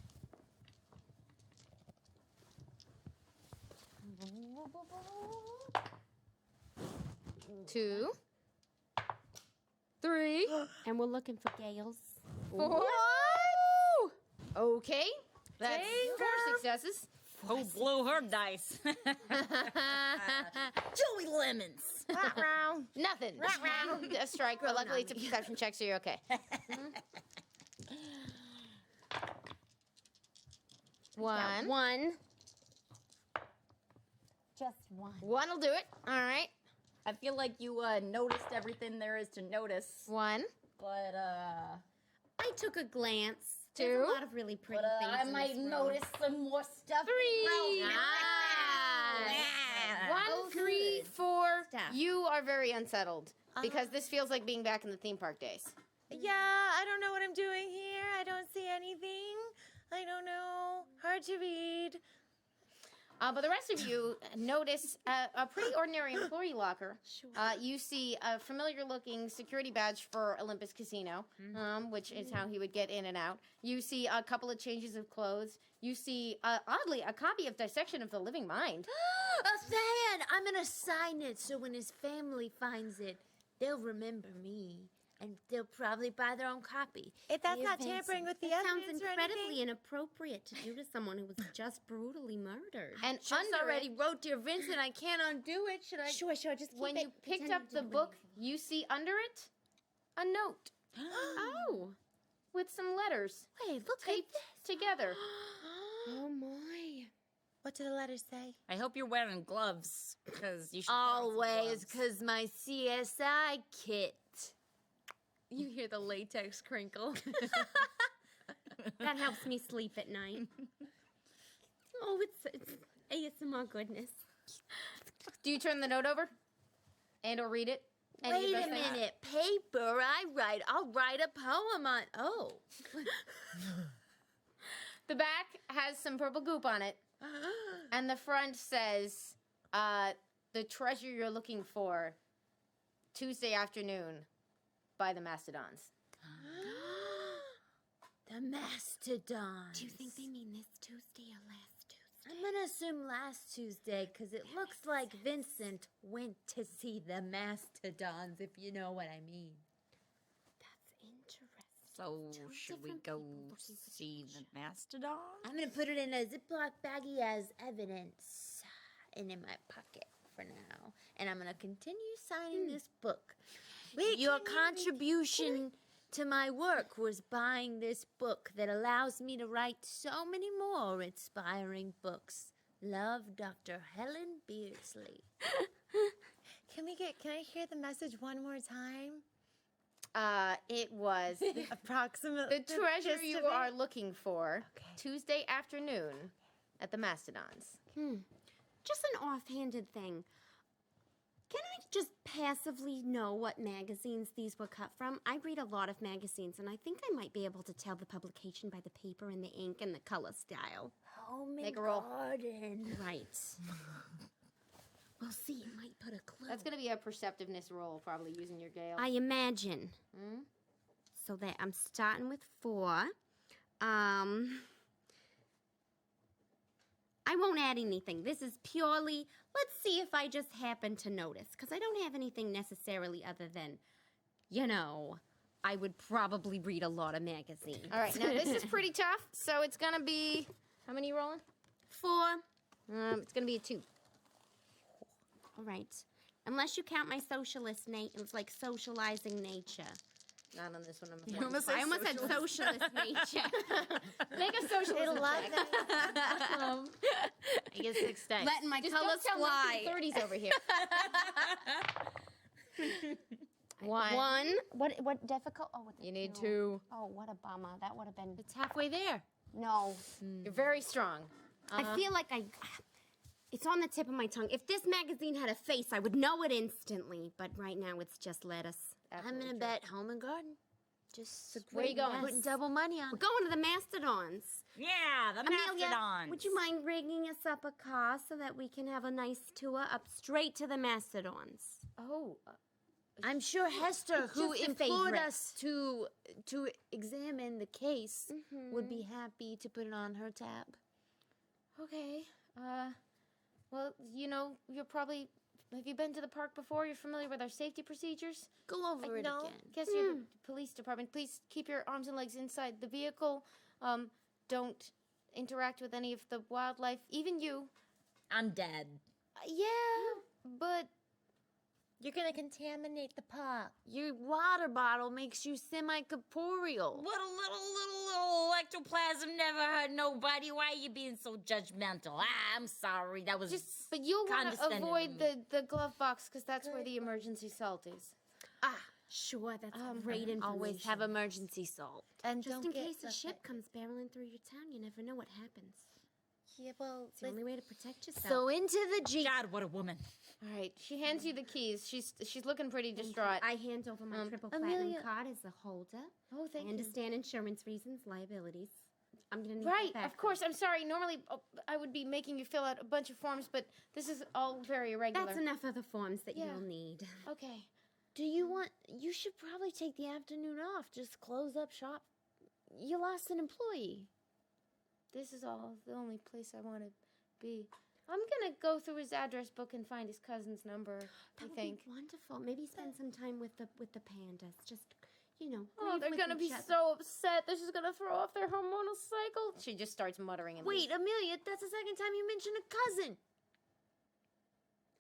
2, 3, And we're looking for Gales. 4. Okay. That's 4 successes. Who blew her dice? Joey Lemons. Nothing. A strike, but luckily it's a perception check, so you're okay. One. One. Just one. One will do it. All right. I feel like you noticed everything there is to notice, One. but I took a glance. Two. There's a lot of really pretty things I in might this room. notice some more stuff. Three. Wow. 1, 3, 4. Stuff. You are very unsettled because this feels like being back in the theme park days. Yeah, I don't know what I'm doing here. I don't see anything. I don't know. Hard to read. But the rest of you notice a pretty ordinary employee locker. Sure. You see a familiar-looking security badge for Olympus Casino, which is how he would get in and out. You see a couple of changes of clothes. You see, oddly, a copy of Dissection of the Living Mind. A fan! I'm gonna sign it so when his family finds it, they'll remember me. And they'll probably buy their own copy. If that's Dear not Vincent, tampering with the that sounds evidence or incredibly anything. inappropriate to do to someone who was just brutally murdered. And Just under already it, wrote Dear Vincent, I can't undo it. Should I? Sure, just keep when it. you picked Pretend up you the didn't book, really- you see under it a note Oh. with some letters Wait, look at taped this. together. Oh my. What do the letters say? I hope you're wearing gloves, because you should. Always, because my CSI kit. You hear the latex crinkle. That helps me sleep at night. Oh, it's ASMR goodness. Do you turn the note over and/or read it? Any of Wait those a things? minute. Paper, I'll write a poem on. Oh. The back has some purple goop on it, and the front says, "The treasure you're looking for, Tuesday afternoon, by the Mastodons." The mastodon. Do you think they mean this Tuesday or last Tuesday? I'm gonna assume last Tuesday because it looks like Vincent went to see the mastodons, if you know what I mean. That's interesting. So, Two should we different go people looking for see treasure. the mastodon? I'm gonna put it in a Ziploc baggie as evidence and in my pocket for now. And I'm gonna continue signing this book. Wait, Your can you contribution to my work was buying this book that allows me to write so many more inspiring books. Love, Dr. Helen Beardsley. Can I hear the message one more time? It was Approximately. the treasure gist you of it? are looking for, Okay. Tuesday afternoon, at the Mastodons. Just an offhanded thing. Can I just passively know what magazines these were cut from? I read a lot of magazines, and I think I might be able to tell the publication by the paper and the ink and the color style. Home Make and a roll. garden. Right. We'll see. It might put a clue. That's going to be a perceptiveness roll, probably using your Gale. I imagine. So that I'm starting with 4. I won't add anything. This is purely, let's see if I just happen to notice. Because I don't have anything necessarily other than, I would probably read a lot of magazines. All right, now this is pretty tough, so it's going to be, how many you rolling? 4. It's going to be a 2. All right. Unless you count my socialist socializing nature. Not on this one, I'm You afraid. almost I almost said socialist nature. Make a socialism love check. I guess 6 dice. Letting my Just colors don't tell fly. 30s over here. 1. 1. What difficult? Oh, what You need no. 2. Oh, what a bummer. That would have been. It's halfway there. No. You're very strong. I feel like it's on the tip of my tongue. If this magazine had a face, I would know it instantly. But right now, it's just lettuce. I'm gonna bet home and garden. Just Where you going? putting double money on We're it. going to the Mastodons. Yeah, the Amelia, mastodons. would you mind rigging us up a car so that we can have a nice tour up straight to the Mastodons? Oh, I'm sure Hester, who Just a implored favorite. us to examine the case, would be happy to put it on her tab. okay. Well, you're probably... Have you been to the park before? You're familiar with our safety procedures? Go over it No. again. Guess you're the police department. Please keep your arms and legs inside the vehicle. Don't interact with any of the wildlife, even you. I'm dead. Yeah, But You're gonna contaminate the park. your water bottle makes you semi-corporeal. What a little ectoplasm never hurt nobody. Why are you being so judgmental? I'm sorry. That was but you'll want to condescending avoid of me. the glove box because that's where the emergency salt is. Sure, that's great information. Always have emergency salt. And Just don't in get case a the- ship comes barreling through your town, you never know what happens. Yeah, well, It's the only way to protect yourself. So into the Jeep. God, what a woman. All right, she hands you the keys. She's looking pretty distraught. I hand over my triple platinum Amelia- card as the holder. Oh, I thank you. understand insurance reasons, liabilities. I'm gonna need Right, that back, of course. I'm sorry. Normally, I would be making you fill out a bunch of forms, but this is all very irregular. That's enough of the forms that Yeah. you'll need. Okay. Do you want? You should probably take the afternoon off. Just close up shop. You lost an employee. This is all the only place I want to be. I'm gonna go through his address book and find his cousin's number. That I would think. be wonderful. Maybe spend some time with the pandas. Just, Oh, grieve they're with gonna be each other. so upset. This is gonna throw off their hormonal cycle. She just starts muttering and Wait, Amelia, that's the second time you mentioned a cousin.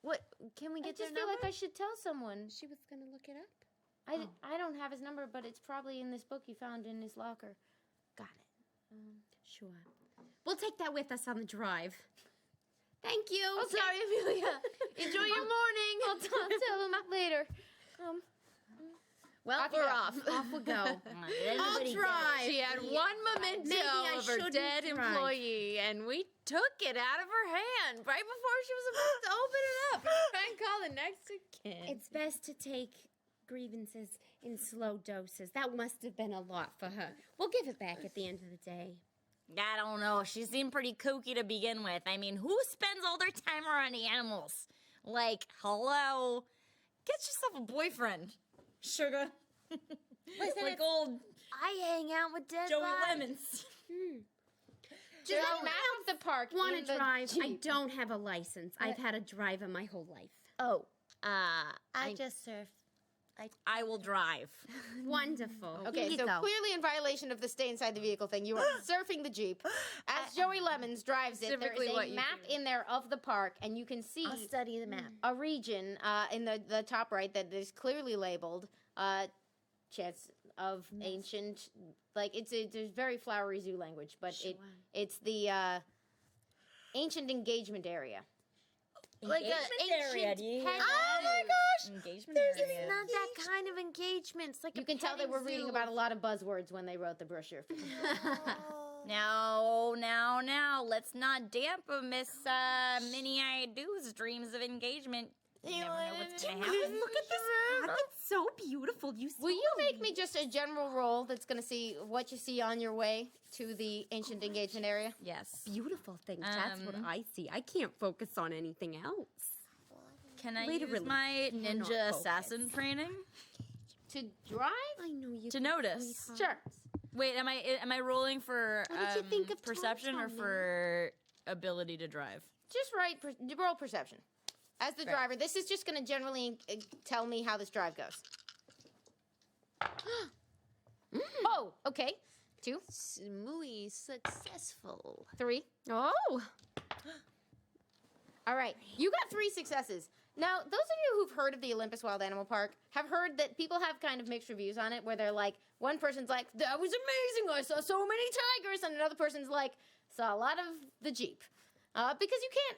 What? Can we I get just their feel number? like I should tell someone. She was gonna look it up. I don't have his number, but it's probably in this book you found in his locker. Got it. Sure. We'll take that with us on the drive. Thank you. Oh, sorry, Amelia. Enjoy your morning. I'll tell him later. Well, Off you we're go. off. Off we go. I'll drive. She had one memento Maybe I of her shouldn't dead drive. employee, and we took it out of her hand right before she was about to open it up and try and call the next of kin. It's best to take grievances in slow doses. That must have been a lot for her. We'll give it back at the end of the day. I don't know. She seemed pretty kooky to begin with. I mean, who spends all their time around animals? Like, hello? Get yourself a boyfriend, sugar. Like old I hang out with dead Joey bodies. Lemons. There's a map of the park. Want in to the drive? I Jeep. don't have a license. I've had a driver my whole life. Oh, I just surf. I will drive. Wonderful. Okay, Here you so go. clearly in violation of the stay inside the vehicle thing, you are surfing the Jeep. As Joey Lemons drives it, there Typically is what a you map do. in there of the park, and you can see I'll study the map. a region in the top right that is clearly labeled chance of ancient, like it's a very flowery zoo language, but it's the ancient engagement area. Like a Engagement area. ancient Do you hear pet- that? Oh my gosh! Engagement There's area. not that kind of engagement. It's like You a can tell they were petting reading zoo. about a lot of buzzwords when they wrote the brochure. Now, let's not dampen Miss Minnie-Eyed Doo's dreams of engagement. You never know what's gonna happen. Look at this park. It's so beautiful. You Will you make me just a general roll that's going to see what you see on your way to the ancient engagement area? Yes. beautiful things. That's what Um, I see. I can't focus on anything else. Can I Way to use really my cannot ninja focus. assassin training To drive? I know you. to notice? Sure. Wait, am I rolling for What did you think of perception or Tom, for ability to drive? Just roll perception. As the driver, this is just going to generally tell me how this drive goes. Oh, okay. 2, Muy successful. 3. Oh, All right, you got 3 successes. Now, those of you who've heard of the Olympus Wild Animal Park have heard that people have kind of mixed reviews on it, where they're like, one person's like, that was amazing, I saw so many tigers, and another person's like, saw a lot of the Jeep. Because you can't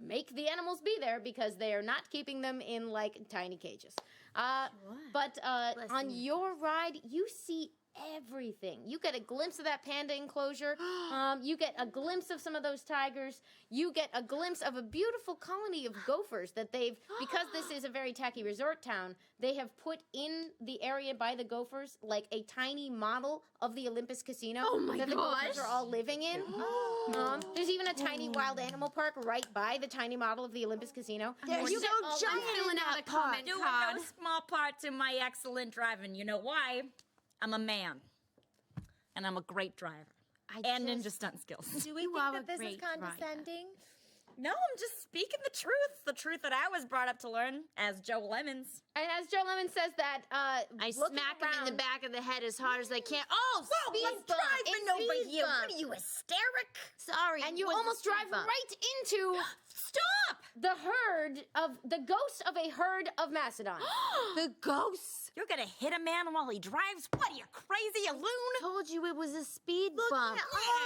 make the animals be there because they are not keeping them in, like, tiny cages. But on your ride, you see everything. You get a glimpse of that panda enclosure. You get a glimpse of some of those tigers. You get a glimpse of a beautiful colony of gophers that they've, because this is a very tacky resort town, they have put in the area by the gophers like a tiny model of the Olympus Casino that the gophers are all living in. There's even a tiny wild animal park right by the tiny model of the Olympus Casino. There's You no get all giant that. filling out a comment Doing card. no small part to my excellent driving. You know why? I'm a man. And I'm a great driver. And ninja stunt skills. Do we You think are a that this is great driver. condescending? No, I'm just speaking the truth that I was brought up to learn as Joe Lemons. And as Joe Lemon says that, I looking smack him in the around- back of the head as hard as I can. Oh, Whoa, speed what's bump! driving It's over speed here? bump. What are you, hysteric? Sorry. and you was a almost speed drive bump. right into Stop! the ghost of a herd of mastodons. The ghosts. You're gonna hit a man while he drives? What, are you crazy, you loon? Told you it was a speed bump.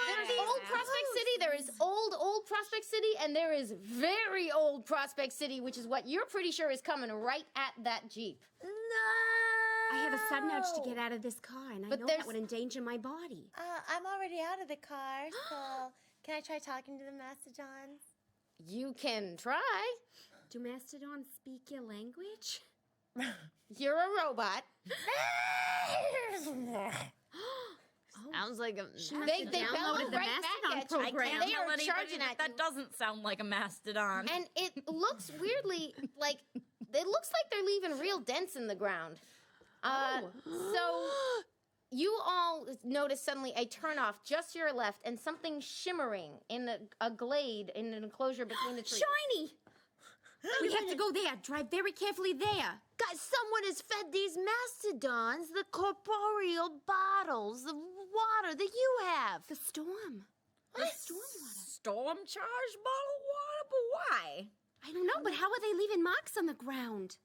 There's old Prospect City, there is old Prospect City, and there is very old Prospect City, which is what you're pretty sure is coming right at that Jeep. No. I have a sudden urge to get out of this car, and I But know there's- that would endanger my body. I'm already out of the car, so can I try talking to the mastodons? You can try. Do mastodons speak your language? You're a robot. Sounds like a. They downloaded bellow the right back Mastodon at you. program. And they Tell are anybody charging at that you. doesn't sound like a mastodon. And it looks weirdly like it looks like they're leaving real dents in the ground. So you all notice suddenly a turnoff just to your left and something shimmering in a glade in an enclosure between the trees. Shiny! We have to go there. Drive very carefully there. Guys, someone has fed these mastodons the corporeal bottles of water that you have. The storm. The storm water. Storm charged bottled water? But why? I don't know, but how are they leaving marks on the ground?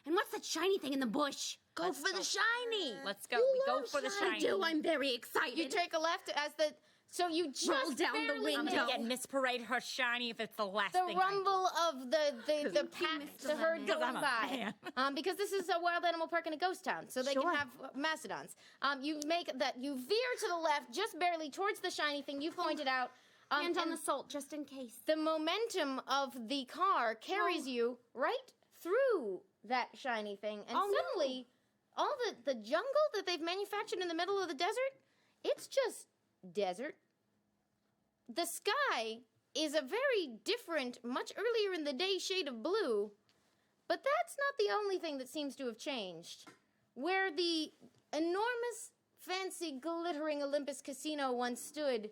And what's that shiny thing in the bush? Go for the shiny. Let's go. We go for the I shiny. do. I'm very excited. You take a left as the so you just Roll down the barely I'm window. gonna get Miss Parade her shiny if it's the last the thing rumble of the pack, Mr. the herd Lemon. going I'm a by. fan. Because this is a wild animal park in a ghost town, so they can have mastodons. You make that you veer to the left, just barely towards the shiny thing you pointed out. Hand on and the salt, just in case. the momentum of the car carries you right through that shiny thing, and suddenly, all the jungle that they've manufactured in the middle of the desert, it's just desert. The sky is a very different, much earlier in the day shade of blue, but that's not the only thing that seems to have changed. Where the enormous, fancy, glittering Olympus casino once stood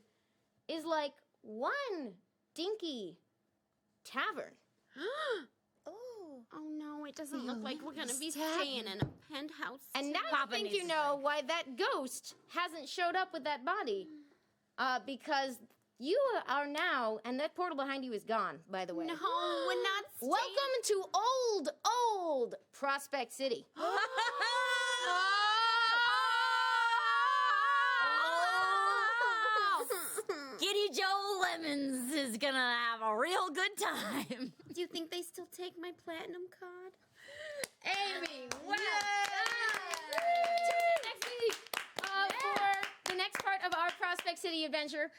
is like one dinky tavern. Oh no, it doesn't look like we're gonna be staying in a penthouse. And now I think you know why that ghost hasn't showed up with that body. Because you are now, and that portal behind you is gone, by the way. No, we're not staying. Welcome to old Prospect City. Giddy Joe Lemons is gonna have a real good time. Do you think they still take my platinum card? Amy, wow! Tune in next week for the next part of our Prospect City adventure.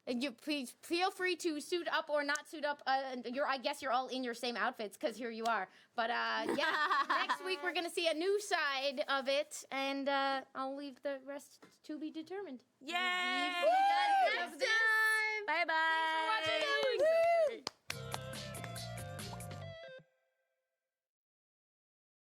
And you please feel free to suit up or not suit up. I guess you're all in your same outfits because here you are. But next week we're gonna see a new side of it, and I'll leave the rest to be determined. Yay! Have a good